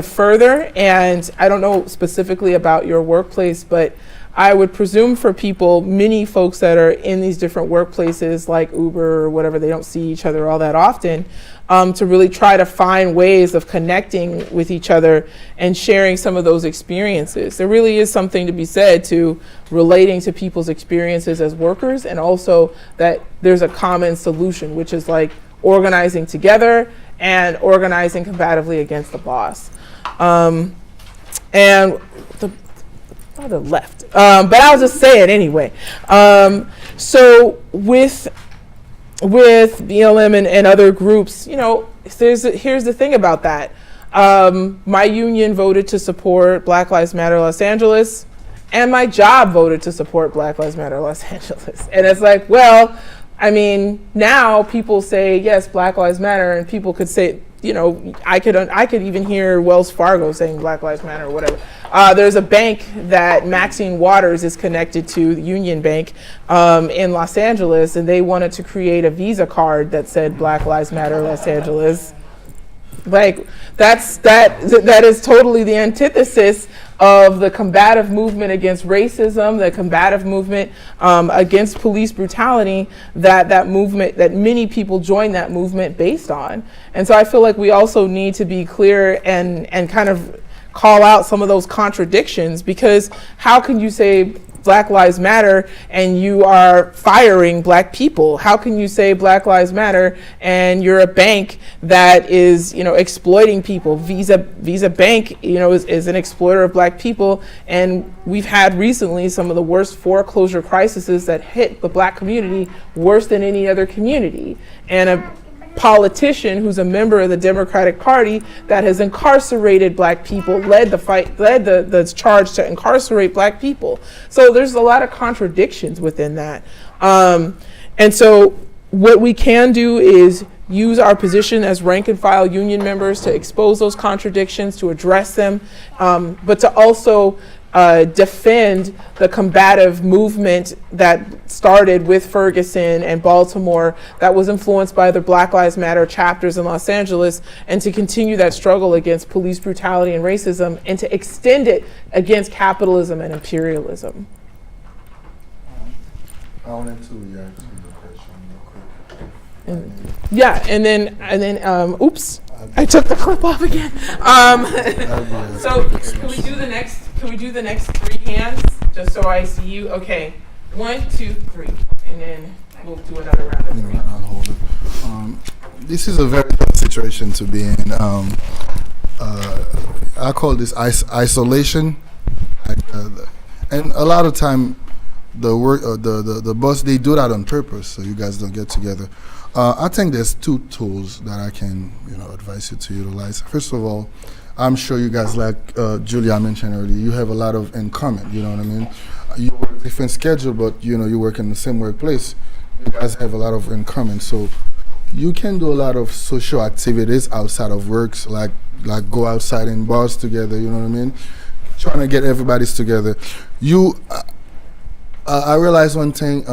further. And I don't know specifically about your workplace, but I would presume for people, many folks that are in these different workplaces like Uber or whatever, they don't see each other all that often, to really try to find ways of connecting with each other and sharing some of those experiences. There really is something to be said to relating to people's experiences as workers, and also that there's a common solution, which is like organizing together and organizing combatively against the boss. And the left, but I'll just say it anyway. So with BLM and other groups, you know, here's the thing about that. My union voted to support Black Lives Matter Los Angeles, and my job voted to support Black Lives Matter Los Angeles. And it's like, well, I mean, now people say, yes, Black Lives Matter, and people could say, you know, I could even hear Wells Fargo saying Black Lives Matter or whatever. There's a bank that Maxine Waters is connected to, the Union Bank, in Los Angeles, and they wanted to create a Visa card that said Black Lives Matter Los Angeles. Like, that is totally the antithesis of the combative movement against racism, the combative movement against police brutality, that movement, that many people join that movement based on. And so I feel like we also need to be clear and kind of call out some of those contradictions, because how can you say Black Lives Matter and you are firing Black people? How can you say Black Lives Matter and you're a bank that is, you know, exploiting people? Visa Bank, you know, is an exploiter of Black people, and we've had recently some of the worst foreclosure crises that hit the Black community worse than any other community. And a politician who's a member of the Democratic Party that has incarcerated Black people, led the charge to incarcerate Black people. So there's a lot of contradictions within that. And so what we can do is use our position as rank and file union members to expose those contradictions, to address them, but to also defend the combative movement that started with Ferguson and Baltimore, that was influenced by the Black Lives Matter chapters in Los Angeles, and to continue that struggle against police brutality and racism, and to extend it against capitalism and imperialism. I wanted to react to the question real quick. Yeah, and then oops, I took the clip off again. So can we do the next three hands, just so I see you? Okay, 1, 2, 3, and then we'll do another round of three. I'll hold it. This is a very tough situation to be in. I call this isolation, and a lot of time the boss, they do that on purpose, so you guys don't get together. I think there's two tools that I can, advise you to utilize. First of all, I'm sure you guys, like Julia mentioned earlier, you have a lot of in common. You know what I mean? You work different schedule, but you work in the same workplace. You guys have a lot of in common, so you can do a lot of social activities outside of works, like go outside in bars together. You know what I mean? Trying to get everybody's together. I realize one thing,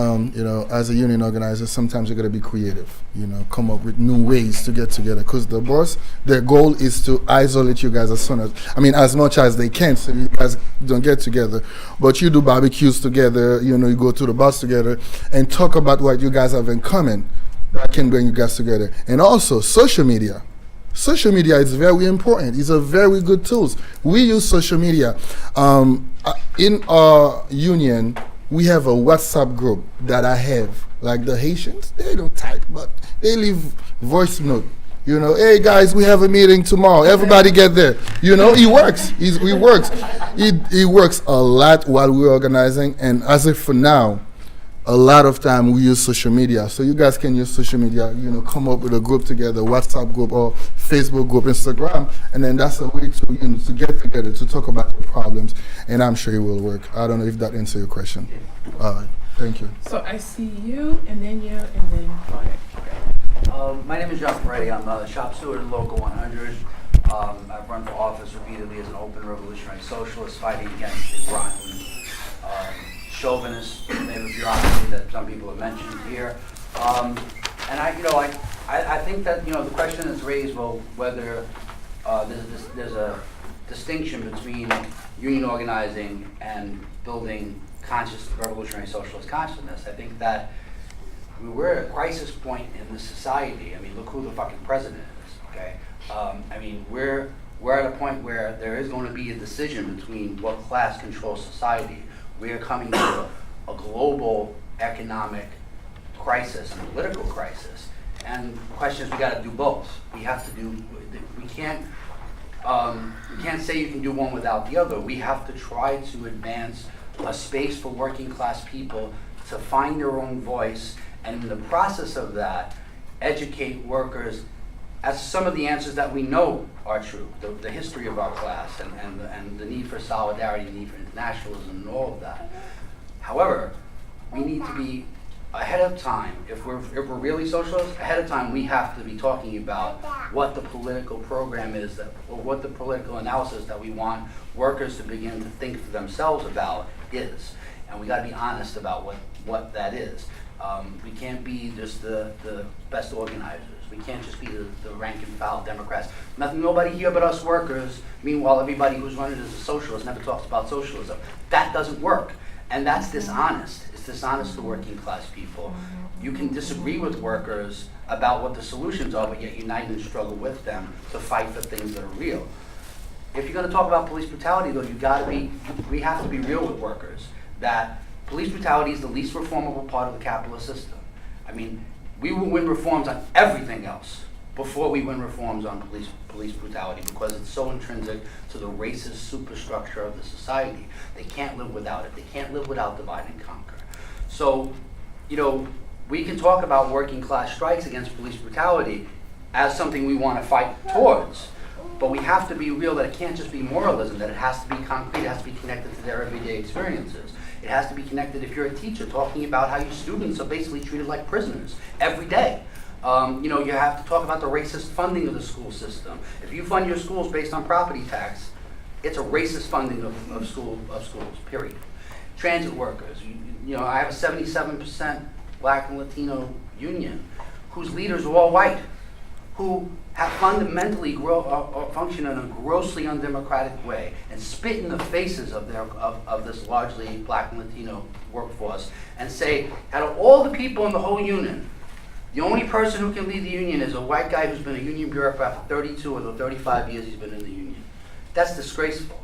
as a union organizer, sometimes you got to be creative, come up with new ways to get together, because the boss, their goal is to isolate you guys as much as they can, so you guys don't get together. But you do barbecues together, you go to the bars together and talk about what you guys have in common that can bring you guys together. And also social media. Social media is very important. It's a very good tool. We use social media. In our union, we have a WhatsApp group that I have. Like the Haitians, they don't type, but they leave voice note. Hey guys, we have a meeting tomorrow. Everybody get there. It works. It works. It works a lot while we're organizing. And as if for now, a lot of time we use social media. So you guys can use social media, come up with a group together, WhatsApp group or Facebook group, Instagram, and then that's a way to get together, to talk about your problems, and I'm sure it will work. I don't know if that answers your question. All right, thank you. So I see you, and then you, and then go ahead. My name is John Peretti. I'm a shop steward in Local 100. I've run for office repeatedly as an open revolutionary socialist, fighting against the rotten chauvinist name of bureaucracy that some people have mentioned here. And I think that the question is raised, well, whether there's a distinction between union organizing and building revolutionary socialist consciousness. I think that we're at a crisis point in the society. I mean, look who the fucking president is, okay? I mean, we're at a point where there is going to be a decision between what class controls society. We are coming to a global economic crisis and political crisis. And the question is, we got to do both. We have to do, we can't say you can do one without the other. We have to try to advance a space for working class people to find their own voice, and in the process of that, educate workers as to some of the answers that we know are true, the history of our class and the need for solidarity, the need for internationalism and all of that. However, we need to be ahead of time. If we're really socialists, ahead of time we have to be talking about what the political program is, or what the political analysis that we want workers to begin to think for themselves about is. And we got to be honest about what that is. We can't be just the best organizers. We can't just be the rank and file Democrats. Nobody here but us workers. Meanwhile, everybody who's running as a socialist never talks about socialism. That doesn't work. And that's dishonest. It's dishonest to working class people. You can disagree with workers about what the solutions are, but yet unite and struggle with them to fight for things that are real. If you're going to talk about police brutality, though, we have to be real with workers, that police brutality is the least reformable part of the capitalist system. I mean, we will win reforms on everything else before we win reforms on police brutality, because it's so intrinsic to the racist superstructure of the society. They can't live without it. They can't live without divide and conquer. So, we can talk about working class strikes against police brutality as something we want to fight towards, but we have to be real that it can't just be moralism, that it has to be concrete, it has to be connected to their everyday experiences. It has to be connected if you're a teacher talking about how your students are basically treated like prisoners every day. You have to talk about the racist funding of the school system. If you fund your schools based on property tax, it's a racist funding of schools, period. Transit workers, I have a 77% Black and Latino union whose leaders are all white, who have fundamentally function in a grossly undemocratic way and spit in the faces of this largely Black and Latino workforce and say, out of all the people in the whole union, the only person who can lead the union is a white guy who's been a union bureaucrat for 32 or the 35 years he's been in the union. That's disgraceful.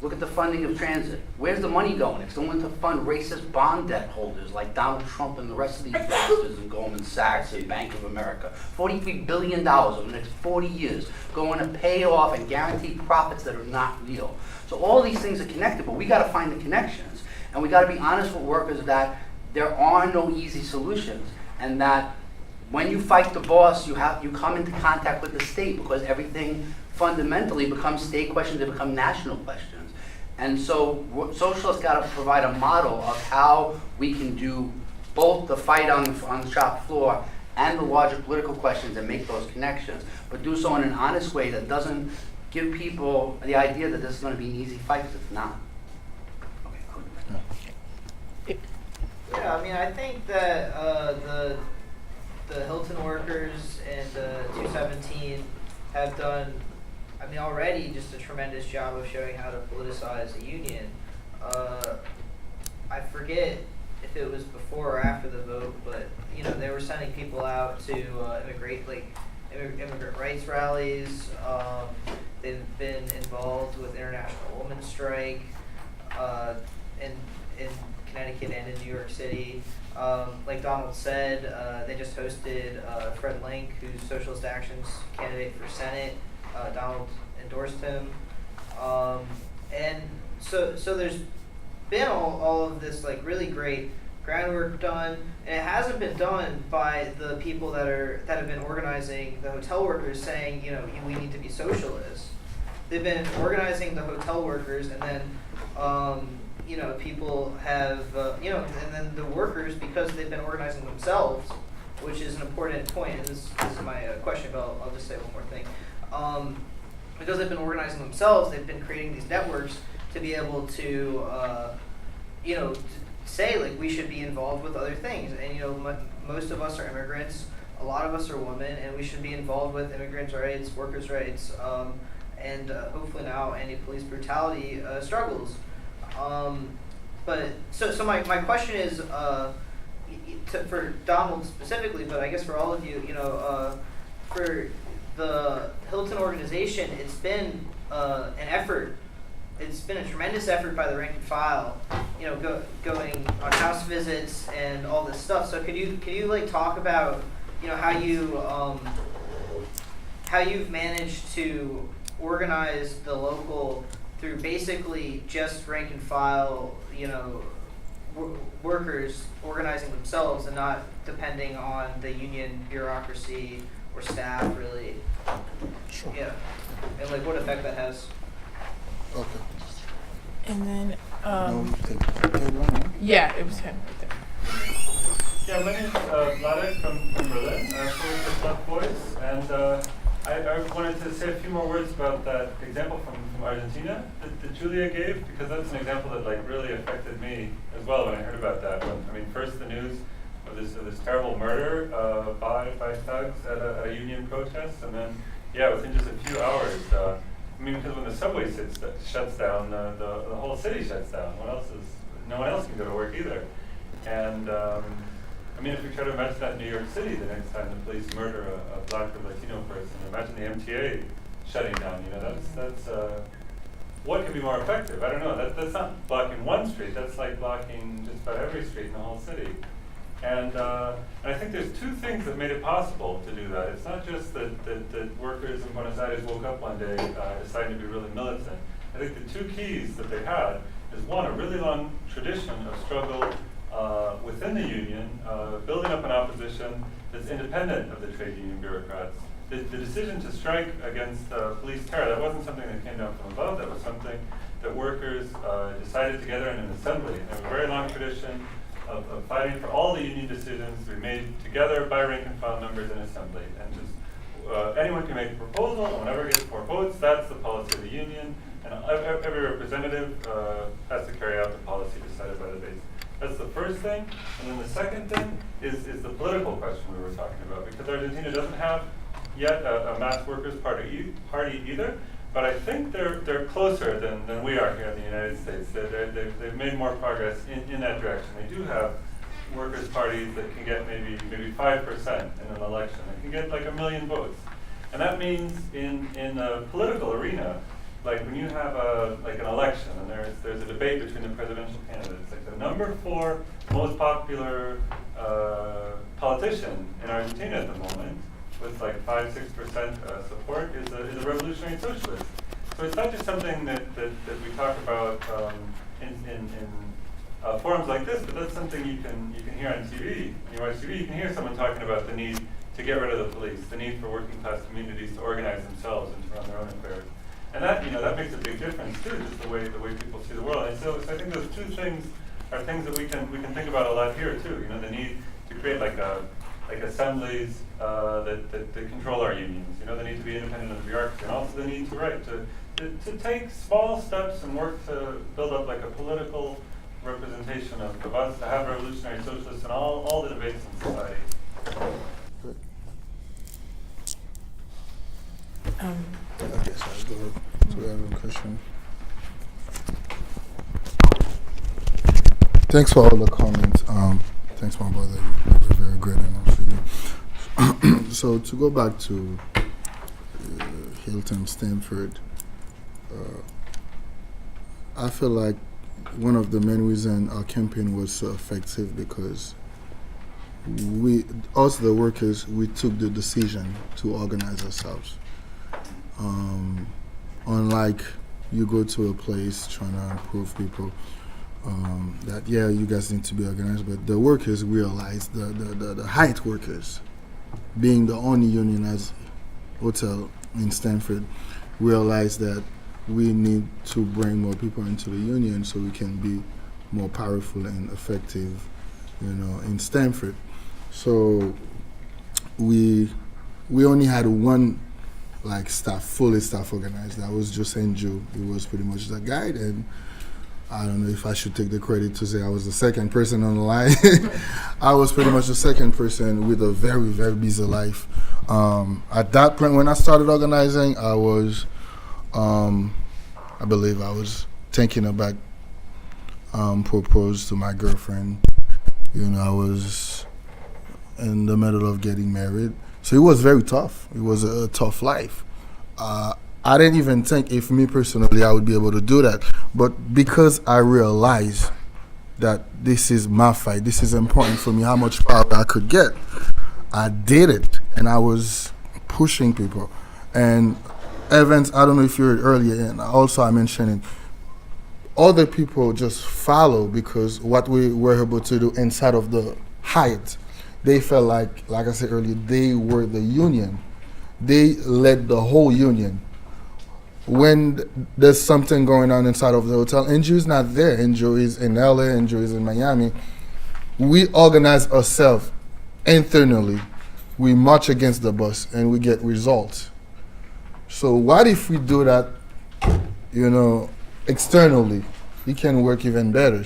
Look at the funding of transit. Where's the money going? It's going to fund racist bond debt holders like Donald Trump and the rest of these bastards in Goldman Sachs and Bank of America. $43 billion over the next 40 years going to pay off and guarantee profits that are not real. So all these things are connected, but we got to find the connections. And we got to be honest with workers that there are no easy solutions, and that when you fight the boss, you come into contact with the state, because everything fundamentally becomes state questions, they become national questions. And so socialists got to provide a model of how we can do both the fight on the shop floor and the larger political questions and make those connections, but do so in an honest way that doesn't give people the idea that this is going to be an easy fight, because it's not. Okay. Yeah, I mean, I think that the Hilton workers and 217 have done, already just a tremendous job of showing how to politicize a union. I forget if it was before or after the vote, but they were sending people out to immigrant rights rallies. They've been involved with International Women's Strike in Connecticut and in New York City. Like Donald said, they just hosted Fred Link, who's Socialist Action's candidate for Senate. Donald endorsed him, and so there's been all of this really great groundwork done, and it hasn't been done by the people that have been organizing the hotel workers, saying we need to be socialists. They've been organizing the hotel workers, and then people have and then the workers, because they've been organizing themselves, which is an important point. And this is my question, but I'll just say one more thing. Because they've been organizing themselves, they've been creating these networks to be able to, to say we should be involved with other things. And most of us are immigrants, a lot of us are women, and we should be involved with immigrants' rights, workers' rights, and hopefully now anti-police brutality struggles. but so my question is for Donald specifically, but I guess for all of you, for the Hilton organization, it's been an effort. It's been a tremendous effort by the rank and file, going on house visits and all this stuff. So could you like talk about how you've managed to organize the local through basically just rank and file, workers organizing themselves and not depending on the union bureaucracy or staff, really. Sure. Yeah, and like what effect that has. Okay. And then, No, take one, huh? yeah, it was him right there. Yeah, my name is Wallace from Berlin, for Left Voice, and I wanted to say a few more words about that example from Argentina that Julia gave, because that's an example that like really affected me as well when I heard about that. First the news of this terrible murder by thugs at a union protest, and then within just a few hours. Because when the subway shuts down, the whole city shuts down. No one else can go to work either. And if we try to imagine that in New York City the next time the police murder a black or Latino person, imagine the MTA shutting down. That's what could be more effective? I don't know. That's not blocking one street. That's like blocking just about every street in the whole city. And I think there's two things that made it possible to do that. It's not just that workers in Buenos Aires woke up one day deciding to be really militant. I think the two keys that they had is one, a really long tradition of struggle within the union, building up an opposition that's independent of the trade union bureaucrats. The decision to strike against police terror, that wasn't something that came down from above, that was something that workers decided together in an assembly. And a very long tradition of fighting for all the union decisions to be made together by rank and file members in assembly. And just anyone can make a proposal, and whenever it gets more votes, that's the policy of the union. And every representative has to carry out the policy decided by the base. That's the first thing. And then the second thing is the political question we were talking about, because Argentina doesn't have yet a mass workers party either. But I think they're closer than we are here in the United States. They've made more progress in that direction. They do have workers' parties that can get maybe 5% in an election. They can get like 1 million votes. And that means in the political arena, like when you have an election and there's a debate between the presidential candidates, like the number 4 most popular politician in Argentina at the moment, with like 5-6% support, is a revolutionary socialist. So it's not just something that we talk about in forums like this, but that's something you can hear on TV. When you watch TV, you can hear someone talking about the need to get rid of the police, the need for working class communities to organize themselves and to run their own affairs. And that makes a big difference too, just the way people see the world. And so I think those two things are things that we can think about a lot here too. The need to create like assemblies that control our unions. The need to be independent of the bureaucracy, and also the need to take small steps and work to build up like a political representation of us, to have revolutionary socialists in all the debates in society. Okay, so I'll go to every question. Thanks for all the comments. Thanks, my brother. You were very great, and also so to go back to Hilton, Stanford, I feel like one of the main reasons our campaign was so effective because us, the workers, we took the decision to organize ourselves. Unlike you go to a place trying to improve people, that you guys need to be organized, but the workers realized, the height workers, being the only unionized hotel in Stanford, realized that we need to bring more people into the union so we can be more powerful and effective, in Stanford. So we only had one fully staff organized. That was just Andrew. He was pretty much the guide, and I don't know if I should take the credit to say I was the second person on the line. I was pretty much the second person with a very, very busy life. At that point, when I started organizing, I was, I believe I was thinking about proposed to my girlfriend. I was in the middle of getting married. So it was very tough. It was a tough life. I didn't even think if me personally I would be able to do that. But because I realized that this is my fight, this is important for me, how much power I could get, I did it. And I was pushing people. And Evans, I don't know if you heard earlier, and also I mentioned it, other people just follow because what we were able to do inside of the Hyatt, they felt like I said earlier, they were the union. They led the whole union. When there's something going on inside of the hotel, NGO is not there. NGO is in LA, NGO is in Miami. We organize ourselves internally. We march against the bus and we get results. So what if we do that, externally? It can work even better,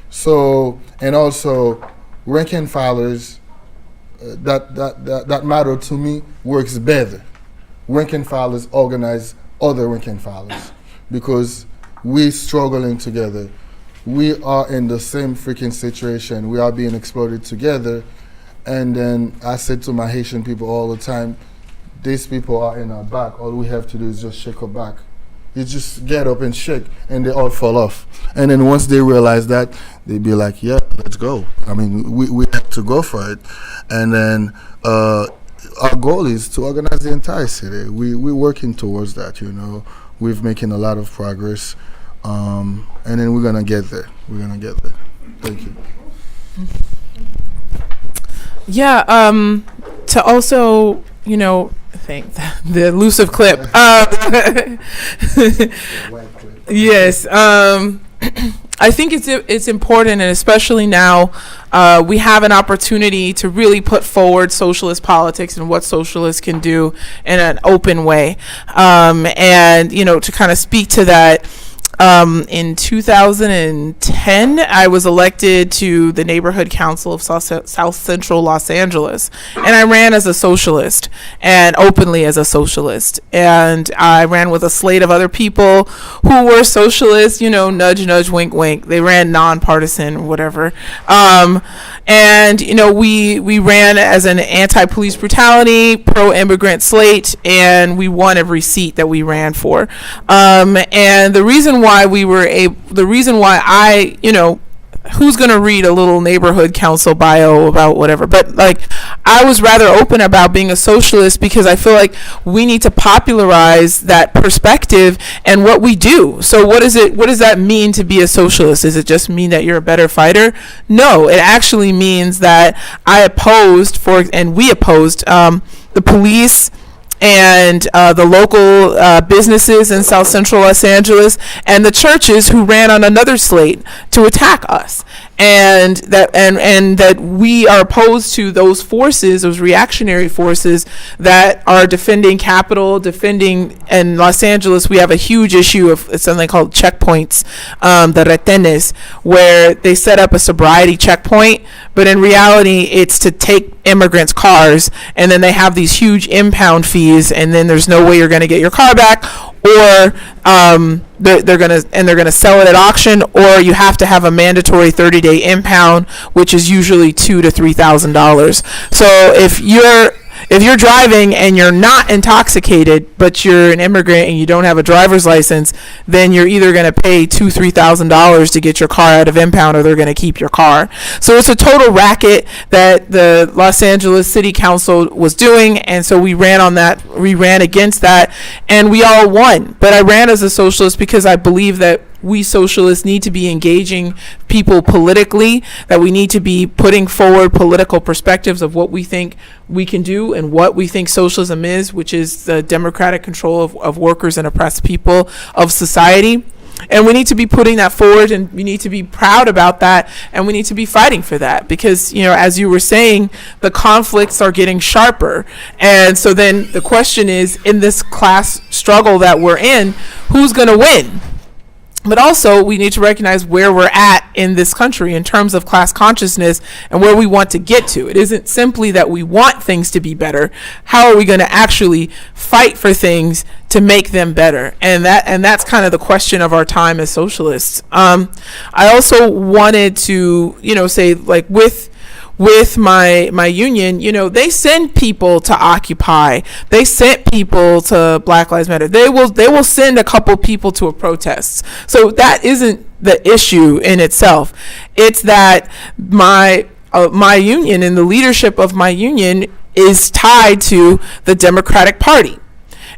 So, and also, rank and filers, that matter to me works better. Rank and filers organize other rank and filers because we're struggling together. We are in the same freaking situation. We are being exploited together. And then I said to my Haitian people all the time, these people are in our back. All we have to do is just shake our back. You just get up and shake, and they all fall off. And then once they realize that, they be like, yeah, let's go. I mean, we have to go for it. And then our goal is to organize the entire city. We're working towards that, We're making a lot of progress. And then we're going to get there. Thank you. Yeah, to also, thank the elusive clip. Yes, I think it's important, and especially now, we have an opportunity to really put forward socialist politics and what socialists can do in an open way, and to kind of speak to that. In 2010, I was elected to the neighborhood council of South Central Los Angeles, and I ran as a socialist and openly as a socialist. And I ran with a slate of other people who were socialists, nudge, nudge, wink, wink. They ran nonpartisan, whatever. And we ran as an anti-police brutality, pro-immigrant slate, and we won every seat that we ran for. And the reason why I, who's going to read a little neighborhood council bio about whatever, but I was rather open about being a socialist because I feel like we need to popularize that perspective and what we do. So what does that mean to be a socialist? Does it just mean that you're a better fighter? No, it actually means that we opposed the police and the local businesses in South Central Los Angeles and the churches who ran on another slate to attack us, and that we are opposed to those forces, those reactionary forces that are defending Capitol, in Los Angeles. We have a huge issue of something called checkpoints, the retenes, where they set up a sobriety checkpoint, but in reality it's to take immigrants' cars, and then they have these huge impound fees, and then there's no way you're going to get your car back, or they're gonna sell it at auction, or you have to have a mandatory 30-day impound, which is usually $2,000 to $3,000. So if you're driving and you're not intoxicated, but you're an immigrant and you don't have a driver's license, then you're either going to pay $2,000 to $3,000 to get your car out of impound, or they're going to keep your car. So it's a total racket that the Los Angeles City Council was doing, and so we ran against that, and we all won. But I ran as a socialist because I believe that we socialists need to be engaging people politically, that we need to be putting forward political perspectives of what we think we can do and what we think socialism is, which is the democratic control of workers and oppressed people of society. And we need to be putting that forward, and we need to be proud about that, and we need to be fighting for that because, as you were saying, the conflicts are getting sharper. And so then the question is, in this class struggle that we're in, who's going to win? But also, we need to recognize where we're at in this country in terms of class consciousness and where we want to get to. It isn't simply that we want things to be better. How are we going to actually fight for things to make them better? And that's kind of the question of our time as socialists. I also wanted to, say, like, with my union, they send people to Occupy. They sent people to Black Lives Matter. They will send a couple people to a protest. So that isn't the issue in itself. It's that my union and the leadership of my union is tied to the Democratic Party.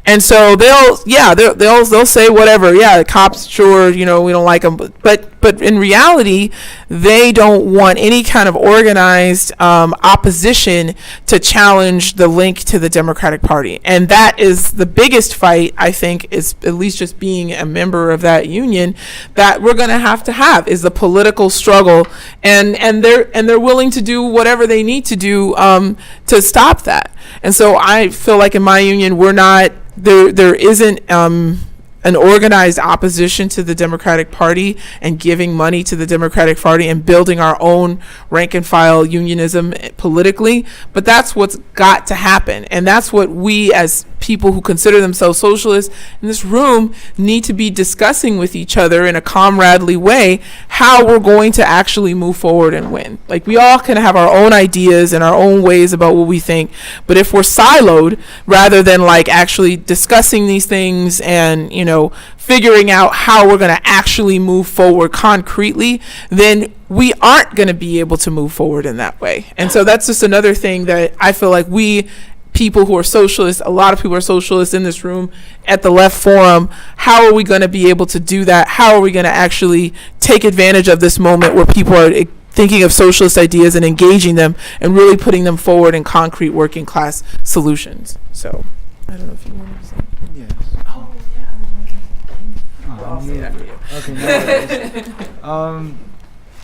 And so they'll say whatever. Yeah, the cops, sure, we don't like them, but in reality, they don't want any kind of organized opposition to challenge the link to the Democratic Party. And that is the biggest fight, I think, is at least just being a member of that union, that we're going to have is the political struggle, and they're willing to do whatever they need to do to stop that. And so I feel like in my union, we're not. There isn't an organized opposition to the Democratic Party and giving money to the Democratic Party and building our own rank and file unionism politically. But that's what's got to happen. And that's what we as people who consider themselves socialists in this room need to be discussing with each other in a comradely way, how we're going to actually move forward and win. Like, we all can have our own ideas and our own ways about what we think, but if we're siloed rather than like actually discussing these things and figuring out how we're going to actually move forward concretely, then we aren't going to be able to move forward in that way. And so that's just another thing that I feel like we people who are socialists, a lot of people are socialists in this room at the Left Forum, how are we going to be able to do that? How are we going to actually take advantage of this moment where people are thinking of socialist ideas and engaging them and really putting them forward in concrete working class solutions? So I don't know if you want to say. Yes. Oh, yeah. I'll say that for you. Okay, no worries.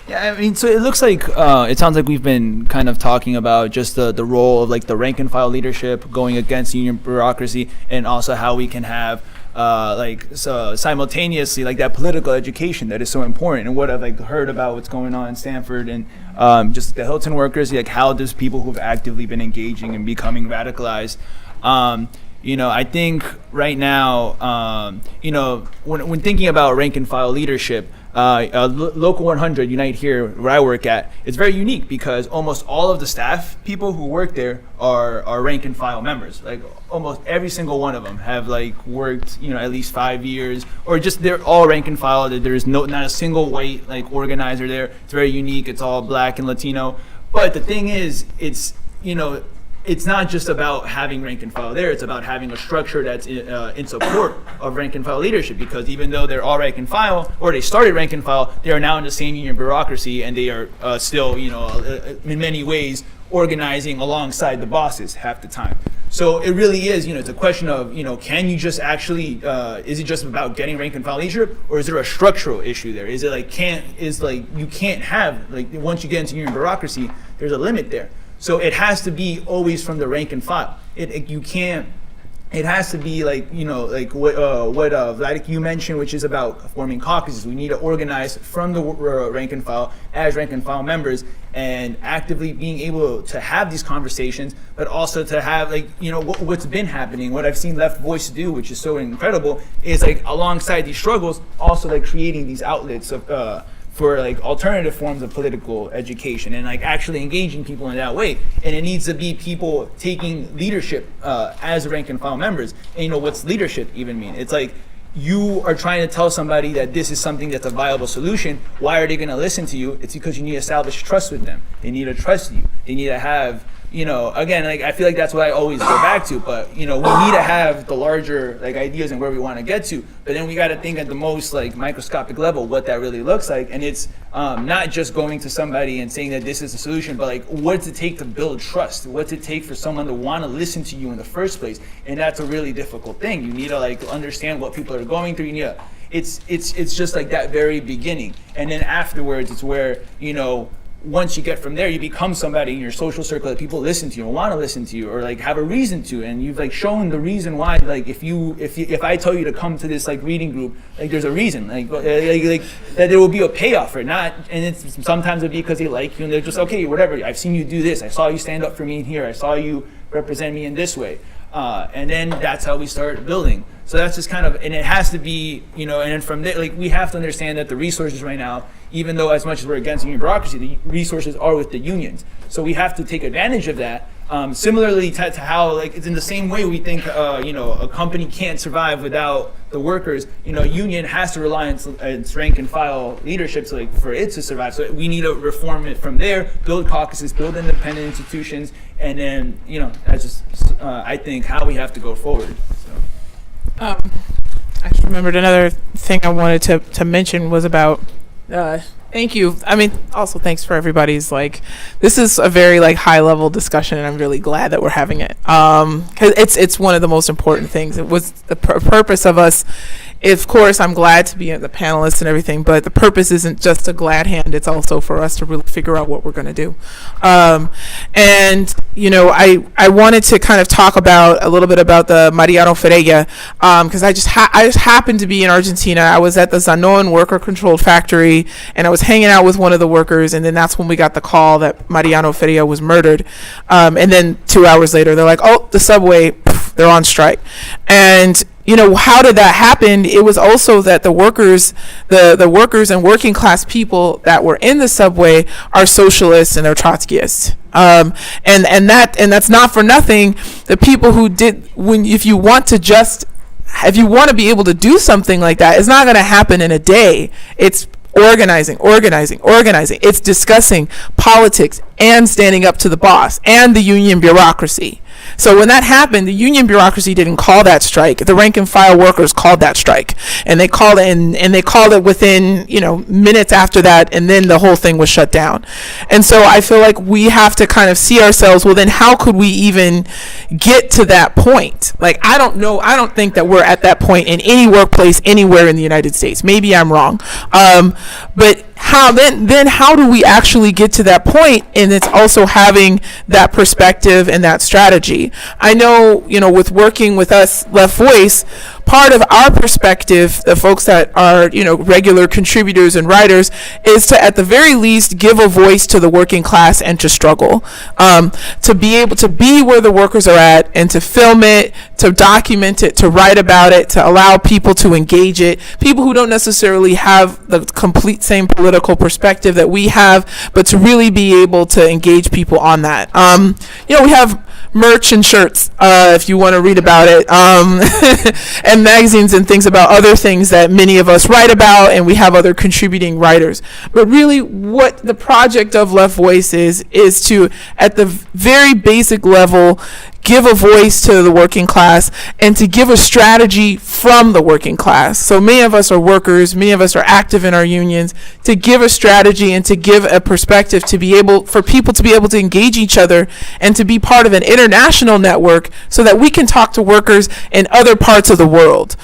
Yeah, I mean, so it looks like, it sounds like we've been kind of talking about just the role of like the rank and file leadership going against union bureaucracy, and also how we can have simultaneously like that political education that is so important. And what I've like heard about what's going on in Stanford and just the Hilton workers, like how there's people who've actively been engaging and becoming radicalized. I think right now, when thinking about rank and file leadership, Local 100 Unite here, where I work at, it's very unique because almost all of the staff people who work there are rank and file members. Like almost every single one of them have like worked, at least 5 years, or just they're all rank and file. There's not a single white like organizer there. It's very unique. It's all Black and Latino. But the thing is, it's not just about having rank and file there. It's about having a structure that's in support of rank and file leadership, because even though they're all rank and file, or they started rank and file, they are now in the same union bureaucracy, and they are still, in many ways, organizing alongside the bosses half the time. So it really is, it's a question of, can you just actually, is it just about getting rank and file leadership, or is there a structural issue there? Is it like, you can't have, like, once you get into union bureaucracy, there's a limit there. So it has to be always from the rank and file. It has to be like, what Vladik, you mentioned, which is about forming caucuses. We need to organize from the rank and file as rank and file members, and actively being able to have these conversations, but also to have what's been happening, what I've seen Left Voice do, which is so incredible, is like alongside these struggles, also like creating these outlets of for like alternative forms of political education, and like actually engaging people in that way. And it needs to be people taking leadership as rank and file members. And what's leadership even mean? It's like you are trying to tell somebody that this is something that's a viable solution. Why are they going to listen to you? It's because you need to establish trust with them. They need to trust you. They need to have, again, like I feel like that's what I always go back to, but we need to have the larger like ideas and where we want to get to, but then we got to think at the most like microscopic level what that really looks like. And it's not just going to somebody and saying that this is the solution, but like what's it take to build trust? What's it take for someone to want to listen to you in the first place? And that's a really difficult thing. You need to like understand what people are going through. You need to, it's just like that very beginning, and then afterwards it's where once you get from there, you become somebody in your social circle that people listen to you and want to listen to you, or like have a reason to, and you've like shown the reason why. Like if I tell you to come to this like reading group, like there's a reason, like that there will be a payoff for it. Not, and it's sometimes it'll be because they like you and they're just okay, whatever. I've seen you do this. I saw you stand up for me in here. I saw you represent me in this way, and then that's how we start building. So that's just kind of, and it has to be, and then from there, like we have to understand that the resources right now, even though as much as we're against union bureaucracy, the resources are with the unions. So we have to take advantage of that. Similarly to how, like, it's in the same way we think, a company can't survive without the workers. A union has to rely on its rank and file leadership for it to survive. So we need to reform it from there, build caucuses, build independent institutions, and then, that's just, I think, how we have to go forward. So. I just remembered another thing I wanted to mention was about thank you. I mean, also thanks for everybody's this is a very high level discussion, and I'm really glad that we're having it. 'Cause it's one of the most important things. It was the purpose of us. Of course, I'm glad to be the panelists and everything, but the purpose isn't just a glad hand. It's also for us to really figure out what we're going to do. And I wanted to kind of talk a little bit about the Mariano Ferreira, because I just happened to be in Argentina. I was at the Zanon worker controlled factory, and I was hanging out with one of the workers, and then that's when we got the call that Mariano Ferreira was murdered. And then 2 hours later, they're like, oh, the subway, they're on strike. And how did that happen? It was also that the workers and working class people that were in the subway are socialists and they're Trotskyists. And that's not for nothing. The people who if you want to be able to do something like that, it's not going to happen in a day. It's organizing. It's discussing politics and standing up to the boss and the union bureaucracy. So when that happened, the union bureaucracy didn't call that strike. The rank and file workers called that strike, and they called it, and they called it within minutes after that, and then the whole thing was shut down. And so I feel like we have to kind of see ourselves. Well, then how could we even get to that point? I don't know. I don't think that we're at that point in any workplace anywhere in the United States. Maybe I'm wrong, but how do we actually get to that point? And it's also having that perspective and that strategy. I know, with working with us, Left Voice, part of our perspective, the folks that are, regular contributors and writers, is to, at the very least, give a voice to the working class and to struggle, to be able to be where the workers are at and to film it, to document it, to write about it, to allow people to engage it, people who don't necessarily have the complete same political perspective that we have, but to really be able to engage people on that. We have merch and shirts, if you want to read about it, and magazines and things about other things that many of us write about, and we have other contributing writers. But really what the project of Left Voice is to, at the very basic level, give a voice to the working class and to give a strategy from the working class. So many of us are workers, many of us are active in our unions, to give a strategy and to give a perspective for people to be able to engage each other and to be part of an international network so that we can talk to workers in other parts of the world.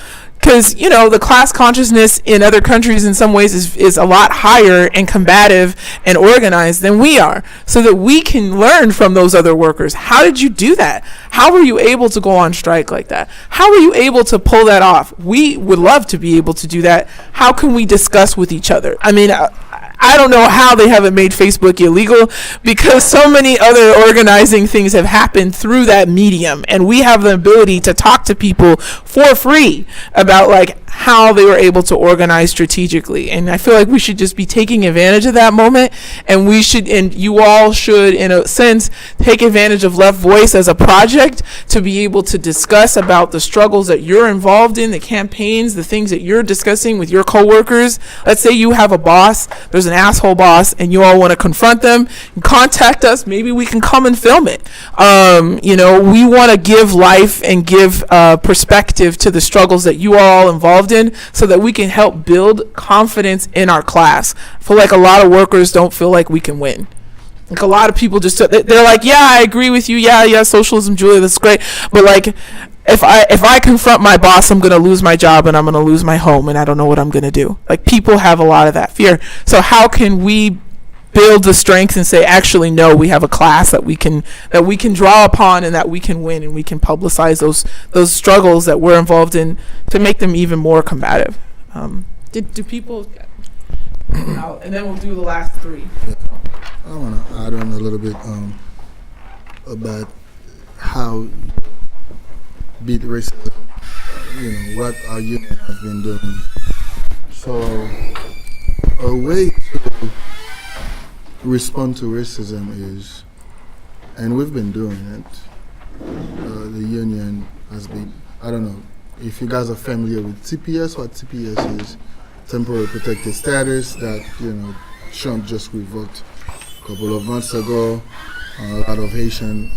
Because, the class consciousness in other countries in some ways is a lot higher and combative and organized than we are, so that we can learn from those other workers. How did you do that? How were you able to go on strike like that? How were you able to pull that off? We would love to be able to do that. How can we discuss with each other? I mean, I don't know how they haven't made Facebook illegal, because so many other organizing things have happened through that medium, and we have the ability to talk to people for free about how they were able to organize strategically. And I feel like we should just be taking advantage of that moment, and you all should, in a sense, take advantage of Left Voice as a project to be able to discuss about the struggles that you're involved in, the campaigns, the things that you're discussing with your coworkers. Let's say you have a boss, there's an asshole boss, and you all want to confront them, contact us. Maybe we can come and film it. We want to give life and give perspective to the struggles that you are all involved in, so that we can help build confidence in our class. I feel like a lot of workers don't feel like we can win. A lot of people they're like, yeah, I agree with you. Yeah, socialism, Julia, that's great. But if I confront my boss, I'm going to lose my job and I'm going to lose my home and I don't know what I'm going to do. People have a lot of that fear. So how can we build the strength and say, actually, no, we have a class that we can draw upon and that we can win, and we can publicize those struggles that we're involved in to make them even more combative. Do people? And then we'll do the last three. I want to add on a little bit about how beat racism, what our union has been doing. So a way to respond to racism is, and we've been doing it, the union has been, I don't know if you guys are familiar with TPS. What TPS is, temporary protected status, that Trump just revoked a couple of months ago. A lot of Haitian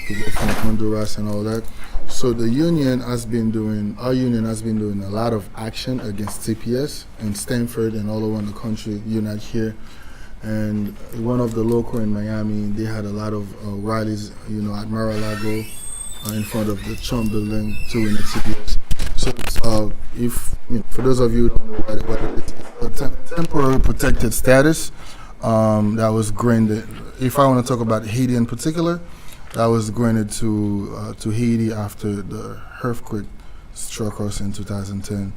people from Honduras and all that. So our union has been doing a lot of action against TPS in Stanford and all around the country. Unite here, and one of the local in Miami, they had a lot of rallies, at Mar-a-Lago, in front of the Trump building to win the TPS. So, for those of you who don't know what it is, it's a temporary protected status that was granted. If I want to talk about Haiti in particular, that was granted to Haiti after the earthquake struck us in 2010.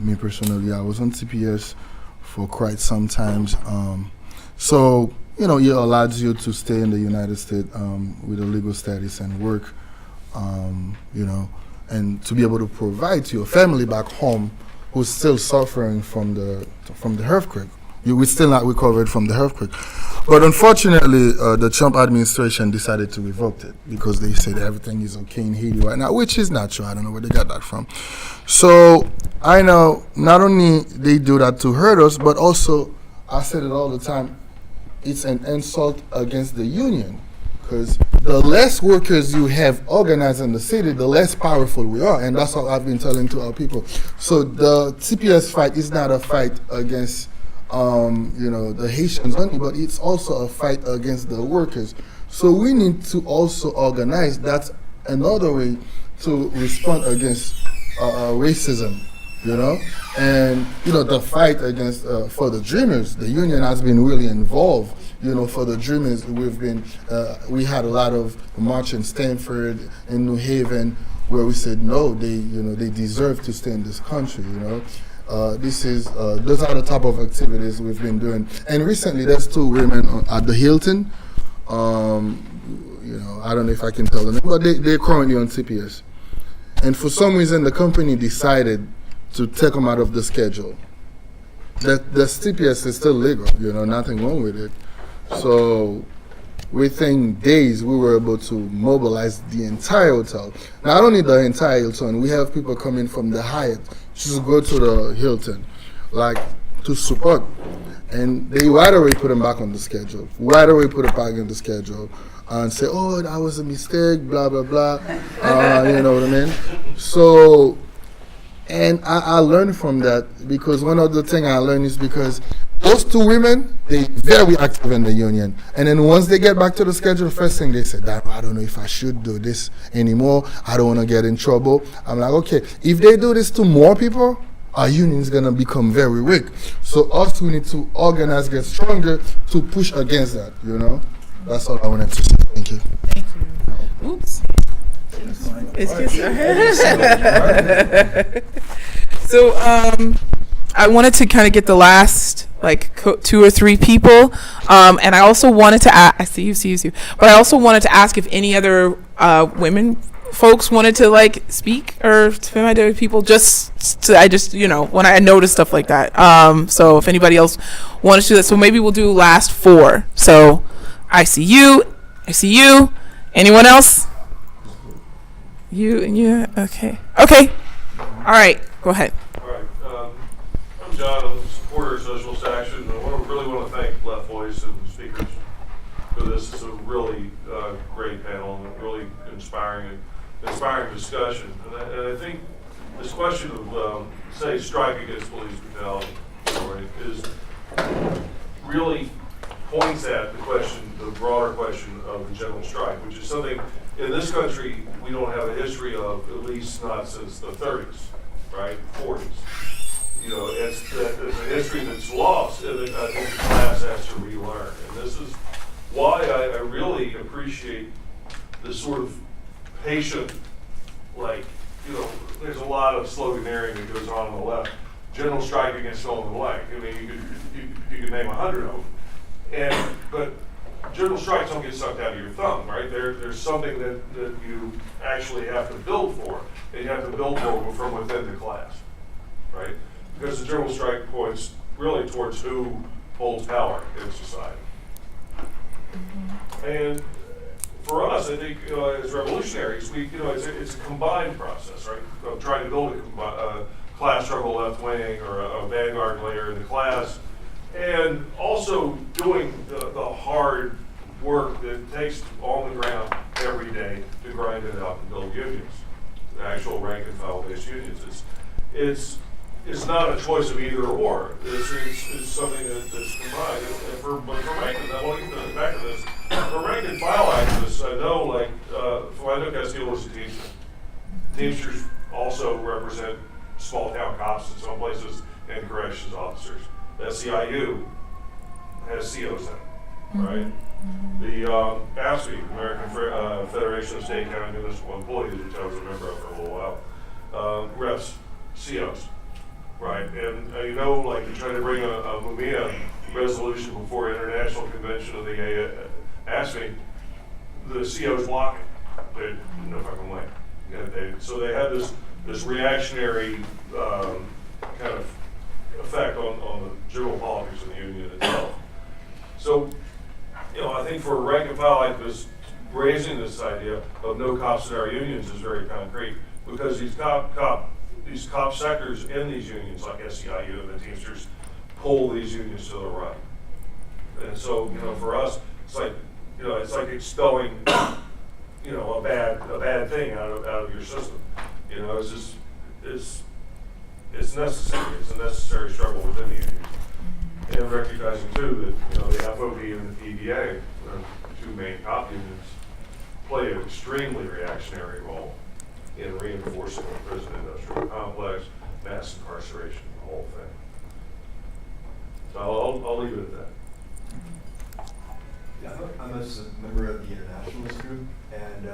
Me personally, I was on TPS for quite some time. So, it allows you to stay in the United States with a legal status and work, and to be able to provide to your family back home who's still suffering from the earthquake. We're still not recovered from the earthquake. But unfortunately, the Trump administration decided to revoke it because they said everything is okay in Haiti right now, which is not true. I don't know where they got that from. So I know not only they do that to hurt us, but also, I said it all the time, it's an insult against the union. Because the less workers you have organized in the city, the less powerful we are. And that's what I've been telling to our people. So the TPS fight is not a fight against the Haitians only, but it's also a fight against the workers. So we need to also organize. That's another way to respond against racism, and the fight against for the Dreamers. The union has been really involved. For the Dreamers, we had a lot of march in Stanford, in New Haven, where we said no, they deserve to stay in this country. Those are the type of activities we've been doing. And recently, there's 2 women at the Hilton. I don't know if I can tell them, but they're currently on TPS. And for some reason, the company decided to take them out of the schedule. The TPS is still legal, nothing wrong with it. So within days, we were able to mobilize the entire hotel. Not only the entire Hilton, we have people coming from the Hyatt to go to the Hilton, to support. And they right away put them back on the schedule. Right away put it back on the schedule. And say, oh, that was a mistake, blah, blah, blah. You know what I mean? So, and I learned from that, because one of the things I learned is because those 2 women, they're very active in the union. And then once they get back to the schedule, first thing they say, I don't know if I should do this anymore. I don't want to get in trouble. I'm like, okay, if they do this to more people, our union is going to become very weak. So us, we need to organize, get stronger to push against that, That's all I wanted to say. Thank you. Thank you. Oops. So I wanted to kind of get the last 2 or 3 people, and I also wanted to ask, I see you, but I also wanted to ask if any other women folks wanted to speak or to my other people. When I noticed stuff like that. So if anybody else wanted to do that, so maybe we'll do last 4. So I see you. Anyone else? You and you. Okay. All right. Go ahead. All right. I'm John. I'm a supporter of Socialist Action. I really want to thank Left Voice and the speakers for this. It's a really great panel and a really inspiring discussion. And I think this question of, say, strike against police brutality, is really points at the broader question of the general strike, which is something in this country we don't have a history of, at least not since the 30s, right, 40s. You know, it's a history that's lost, and I think the class has to relearn. And this is why I really appreciate this sort of patient, like, you know, there's a lot of sloganeering that goes on the left. General strike against fill in the blank. I mean, you could name 100 of them. But general strikes don't get sucked out of your thumb, right? There's something that you actually have to build for, and you have to build for from within the class, right? Because the general strike points really towards who holds power in society. And for us, I think, you know, as revolutionaries, it's a combined process, right? Of trying to build a class struggle left wing or a vanguard layer in the class, and also doing the hard work that it takes on the ground every day to grind it out and build unions, the actual rank and file based unions. It's not a choice of either or. It's something that's combined. And for rank, I want to get back to this. For rank and file activists, I know, like, Philando Castile was a Teamster. Teamsters also represent small town cops in some places and corrections officers. The SEIU has COs in it, right? The AFSCME, American Federation of State, County, and Municipal Employees, which I was a member of for a little while, reps COs. Right, and you know, like, you're trying to bring a MUMIA resolution before International Convention of the AFSCME, the COs block it. They no fucking way. So they have this reactionary kind of effect on the general politics of the union itself. So, you know, I think for rank and file activists, raising this idea of no cops in our unions is very concrete, because these cop sectors in these unions, like SEIU and the Teamsters, pull these unions to the right. And so, you know, for us, it's like expelling, you know, a bad thing out of your system. You know, it's necessary. It's a necessary struggle within the union. And recognizing too that, you know, the FOB and the PBA, the two main cop unions, play an extremely reactionary role in reinforcing the prison industrial complex, mass incarceration, the whole thing. So I'll leave it at that. Yeah, I'm a member of the internationalist group, and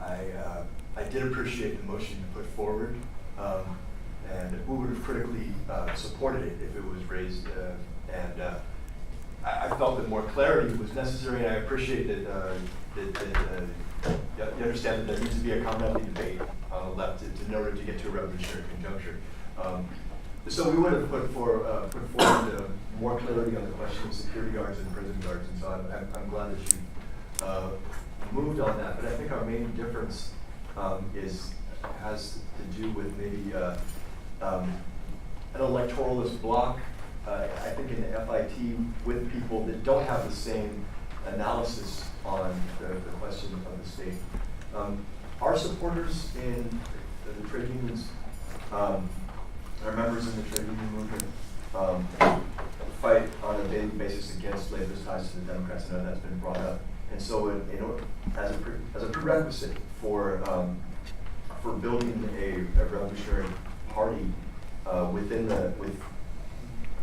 I did appreciate the motion you put forward, and we would have critically supported it if it was raised, and I felt that more clarity was necessary, and I appreciate that you understand that there needs to be a commonality debate on the left in order to get to a revolutionary conjuncture. So we would have put forward more clarity on the question of security guards and prison guards, and so I'm glad that you moved on that. But I think our main difference has to do with maybe an electoralist bloc. I think in the FIT with people that don't have the same analysis on the question of the state. Our supporters in the trade unions, our members in the trade union movement, fight on a daily basis against Labor's ties to the Democrats. I know that's been brought up, and so as a prerequisite for building a revolutionary party within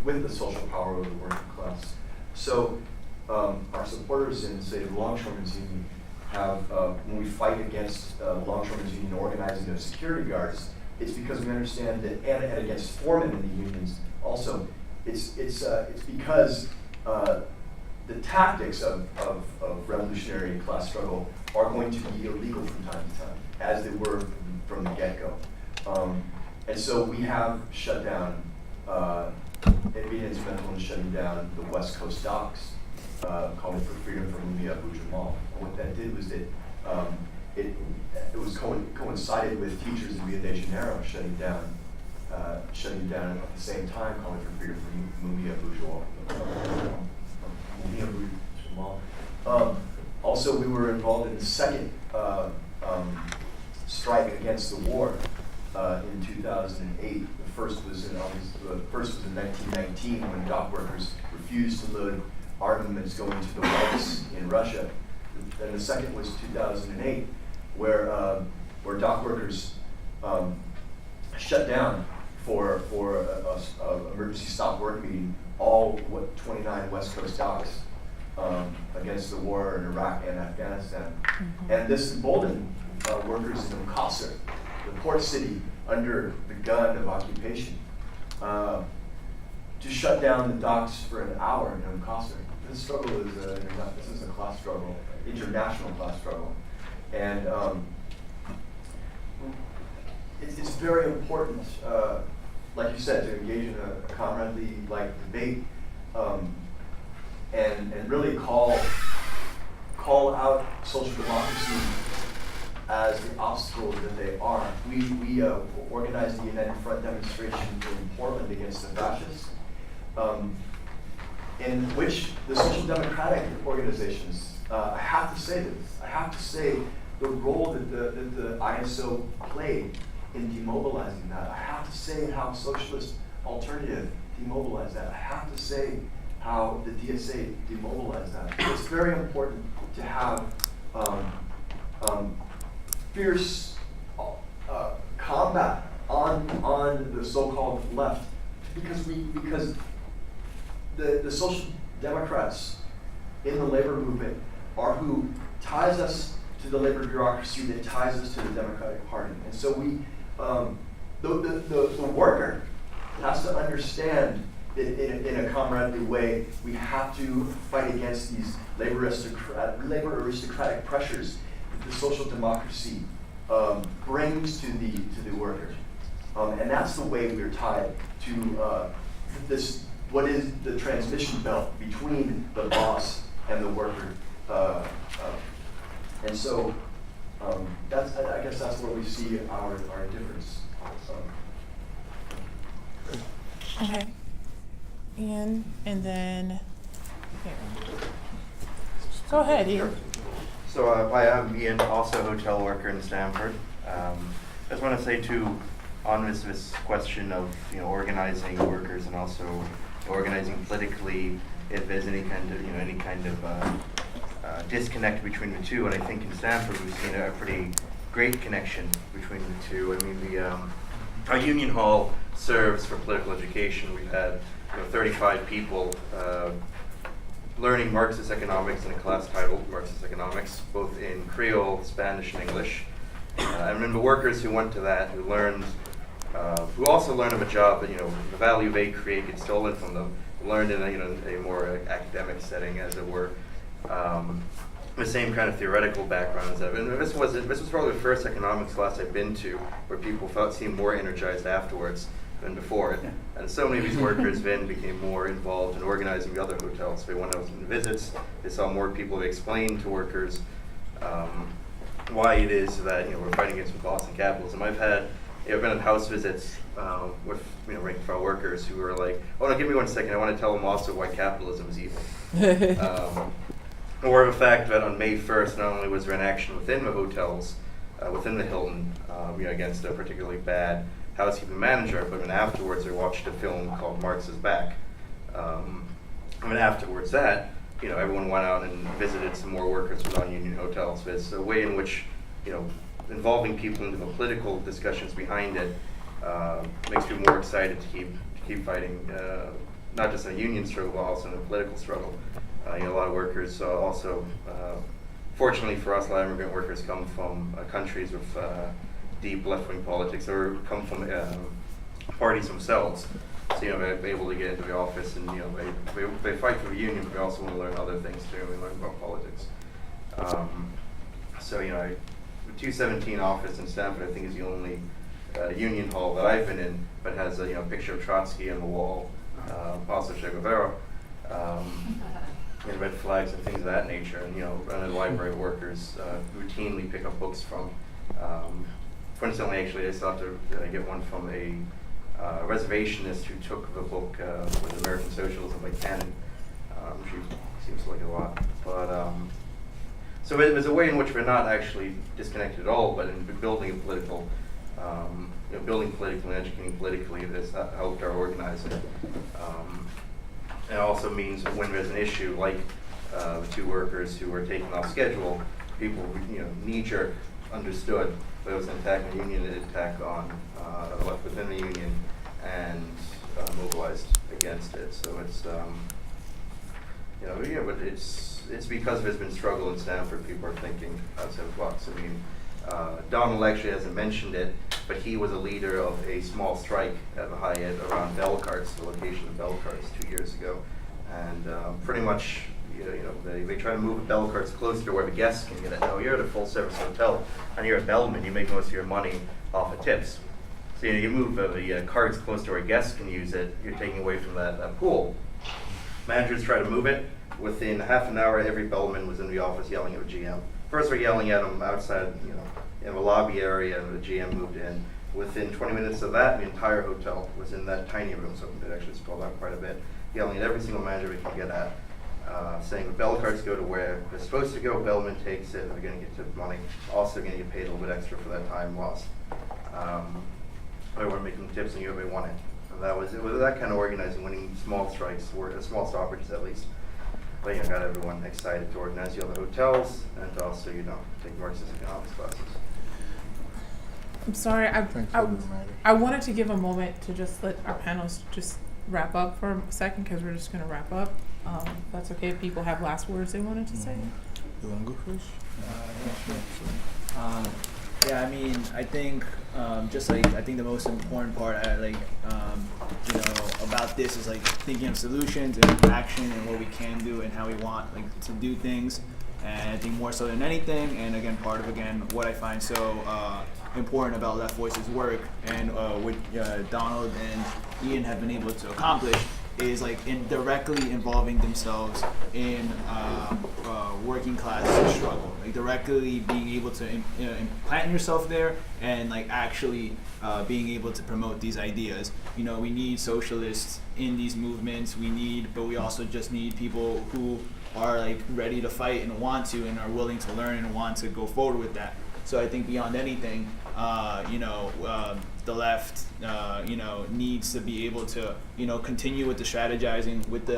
with the social power of the working class. So our supporters in, say, the Longshoremen's Union have, when we fight against Longshoremen's Union organizing of security guards, it's because we understand that, and against foremen in the unions also, it's because the tactics of revolutionary class struggle are going to be illegal from time to time, as they were from the get-go. And so we have shut down, and been instrumental in shutting down the West Coast docks, calling for freedom from Mumia Abu Jamal. And what that did was that it was coincided with teachers in Rio de Janeiro shutting down at the same time, calling for freedom from Mumia Abu Jamal. Also, we were involved in the second strike against the war in 2008. The first was in 1919 when dock workers refused to load armaments going to the Wallace in Russia. And the second was 2008, where dock workers shut down for a emergency stop work meeting, all 29 West Coast docks against the war in Iraq and Afghanistan. And this emboldened workers in Qasr, the port city under the gun of occupation, to shut down the docks for an hour in Qasr. This struggle is this is a class struggle, international class struggle, and it's very important, like you said, to engage in a comradely debate, and really call out social democracy as the obstacles that they are. We organized the United Front demonstration in Portland against the fascists, in which the social democratic organizations, I have to say this, I have to say the role that the ISO played in demobilizing that. I have to say how Socialist Alternative demobilized that. I have to say how the DSA demobilized that. It's very important to have fierce combat on the so-called left, because the social democrats in the labor movement are who ties us to the labor bureaucracy that ties us to the Democratic Party. And so the worker has to understand in a comradely way, we have to fight against these labor aristocratic pressures that the social democracy brings to the worker. And that's the way we're tied to this, what is the transmission belt between the boss and the worker. And so I guess that's where we see our difference. Okay. Ian, and then here. Go ahead, Ian. So hi, I'm Ian, also a hotel worker in Stanford. I just want to say on this question of organizing workers and also organizing politically, if there's any kind of disconnect between the two, and I think in Stanford we've seen a pretty great connection between the two. I mean, our union hall serves for political education. We've had 35 people learning Marxist economics in a class titled Marxist Economics, both in Creole, Spanish, and English. I remember workers who went to that, who also learned of a job that the value they create gets stolen from them. Learned in a more academic setting, as it were. The same kind of theoretical backgrounds. And this was probably the first economics class I've been to where people seemed more energized afterwards than before it. And so many of these workers then became more involved in organizing the other hotels. They went out on visits. They saw more people explain to workers why it is that we're fighting against Boston capitalism. I've been on house visits with rank and file workers who were like, "Oh no, give me 1 second. I want to tell them also why capitalism is evil." Or the fact that on May 1st, not only was there an action within the hotels, within the Hilton, against a particularly bad housekeeping manager, but then afterwards I watched a film called Marx is Back. Afterwards that, everyone went out and visited some more workers with non-union hotels. There's a way in which, involving people into the political discussions behind it makes me more excited to keep fighting, not just in a union struggle, but also in a political struggle. A lot of workers also, fortunately for us, a lot of immigrant workers come from countries with deep left-wing politics, or come from parties themselves. So they're able to get into the office, and they fight for the union, but they also want to learn other things too. They learn about politics. The 217 office in Stanford, I think, is the only union hall that I've been in, but has a picture of Trotsky on the wall, also Che Guevara. And red flags and things of that nature, and the library workers routinely pick up books from. Coincidentally, actually, I still have to get one from a reservationist who took the book with American Socialism by Cannon. She seems to like it a lot, but so there's a way in which we're not actually disconnected at all, but in building a political, building politically and educating politically, this helped our organizing. It also means that when there's an issue like the two workers who were taken off schedule, people knee-jerk understood that it was an attack on the union, an attack on left within the union, and mobilized against it. So it's, but it's because there's been struggle in Stanford. People are thinking outside the box. I mean, Donald actually hasn't mentioned it, but he was a leader of a small strike at the Hyatt around bell carts, the location of bell carts 2 years ago, and pretty much, they try to move the bell carts closer to where the guests can get it. Now, you're at a full-service hotel, and you're a bellman. You make most of your money off of tips. So you move the carts close to where guests can use it. You're taking away from that pool. Managers try to move it. Within half an hour, every bellman was in the office yelling at the GM. First, we're yelling at him outside, in the lobby area, and the GM moved in. Within 20 minutes of that, the entire hotel was in that tiny room, so it actually sprawled out quite a bit, yelling at every single manager we can get at, saying the bell carts go to where they're supposed to go, bellman takes it, they're going to get tip money, also going to get paid a little bit extra for that time lost. They weren't making tips and they wanted. And it was that kind of organizing, winning small strikes, or small stoppages at least. But got everyone excited to organize the other hotels and to also, take Marxist economics classes. I'm sorry, I wanted to give a moment to just let our panelists just wrap up for a second, because we're just going to wrap up. If that's okay, if people have last words they wanted to say. You want to go first? Yeah, I mean, I think I think the most important part about this is thinking of solutions and action and what we can do and how we want to do things. And I think more so than anything, and again, part of what I find so important about Left Voice's work and what Donald and Ian have been able to accomplish is in directly involving themselves in working class struggle, directly being able to implant yourself there and actually being able to promote these ideas. We need socialists in these movements. But we also just need people who are ready to fight and want to and are willing to learn and want to go forward with that. So I think beyond anything, the left, needs to be able to, continue with the strategizing, with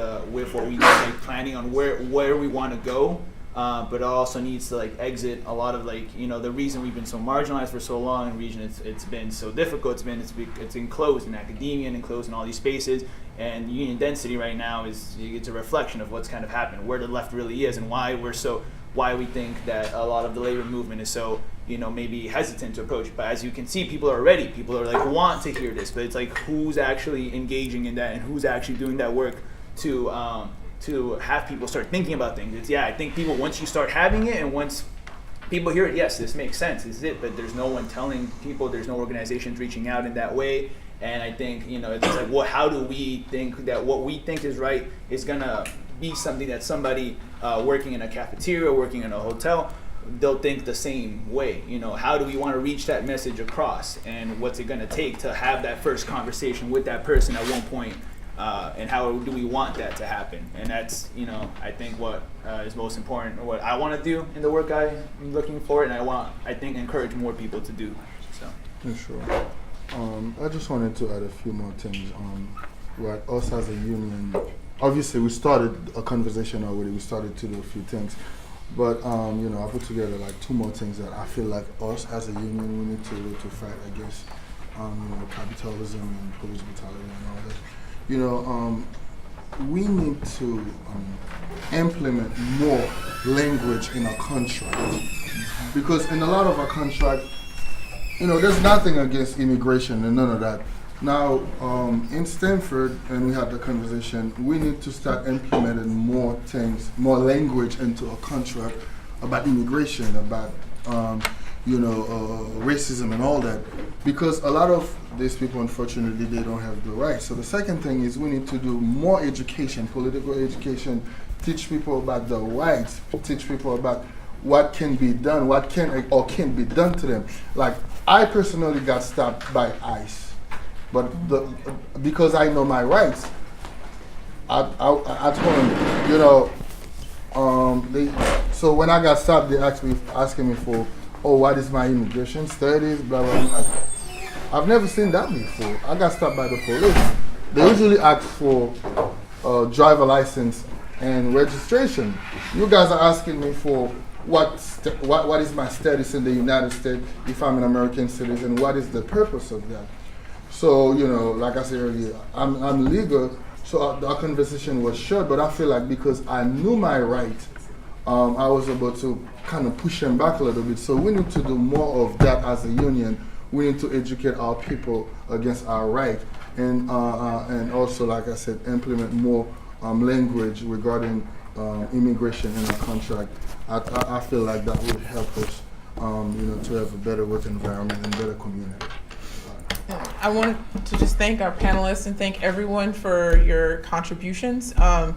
what we planning on where we want to go, but it also needs to exit a lot of the reason we've been so marginalized for so long, and reason it's been so difficult. It's enclosed in academia and enclosed in all these spaces, and union density right now it's a reflection of what's kind of happened, where the left really is, and why we think that a lot of the labor movement is so maybe hesitant to approach. But as you can see, people are ready. People are want to hear this, but it's who's actually engaging in that and who's actually doing that work to have people start thinking about things. I think people, once you start having it and once people hear it, yes, this makes sense, this is it, but there's no one telling people, there's no organizations reaching out in that way. And I think, it's how do we think that what we think is right is gonna be something that somebody working in a cafeteria, working in a hotel, they'll think the same way. How do we want to reach that message across, and what's it going to take to have that first conversation with that person at one point, and how do we want that to happen? And that's, I think what is most important, what I want to do in the work I'm looking for, and I think encourage more people to do. So. Yeah, sure. I just wanted to add a few more things. What us as a union, obviously we started a conversation already, we started to do a few things. But I put together two more things that I feel like us as a union we need to do to fight against capitalism and police brutality and all that. We need to implement more language in our contract, because in a lot of our contract, there's nothing against immigration and none of that. Now, in Stanford, and we had the conversation, we need to start implementing more things, more language into a contract about immigration, about, racism and all that. Because a lot of these people, unfortunately, they don't have the rights. So the second thing is we need to do more education, political education, teach people about the rights, teach people about what can be done, what can or can't be done to them. I personally got stopped by ICE. But because I know my rights, I told them, so when I got stopped, they asking me for, what is my immigration status, blah, blah, blah. I've never seen that before. I got stopped by the police. They usually ask for driver license and registration. You guys are asking me for what is my status in the United States, if I'm an American citizen, what is the purpose of that? So, you know, like I said earlier, I'm legal, so our conversation was short, but I feel like because I knew my right, I was able to kind of push them back a little bit. So we need to do more of that as a union. We need to educate our people against our right, and also, like I said, implement more language regarding immigration in our contract. I feel like that would help us, you know, to have a better work environment and better community. I wanted to just thank our panelists and thank everyone for your contributions to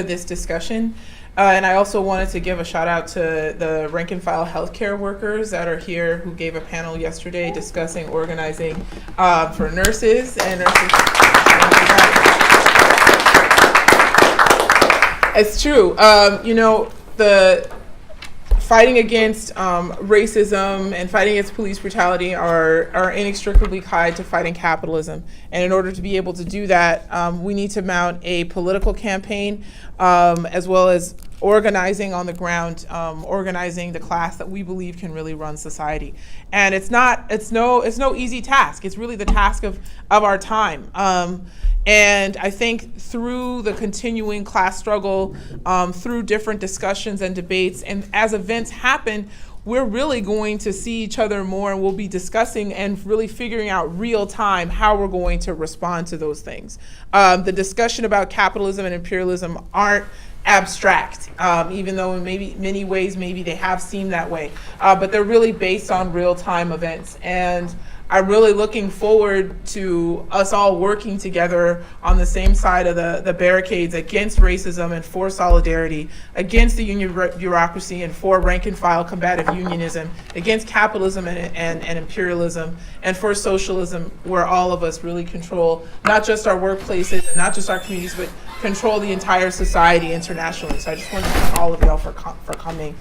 this discussion. And I also wanted to give a shout out to the rank and file healthcare workers that are here who gave a panel yesterday discussing organizing for nurses and nurses. It's true. You know, the fighting against racism and fighting against police brutality are inextricably tied to fighting capitalism. And in order to be able to do that, we need to mount a political campaign as well as organizing on the ground, organizing the class that we believe can really run society. And it's no easy task. It's really the task of our time. And I think through the continuing class struggle, through different discussions and debates, and as events happen, we're really going to see each other more, and we'll be discussing and really figuring out real time how we're going to respond to those things. The discussion about capitalism and imperialism aren't abstract, even though in many ways maybe they have seemed that way, but they're really based on real time events. And I'm really looking forward to us all working together on the same side of the barricades against racism and for solidarity, against the union bureaucracy and for rank and file combative unionism, against capitalism and imperialism, and for socialism, where all of us really control not just our workplaces and not just our communities, but control the entire society internationally. So I just want to thank all of y'all for coming.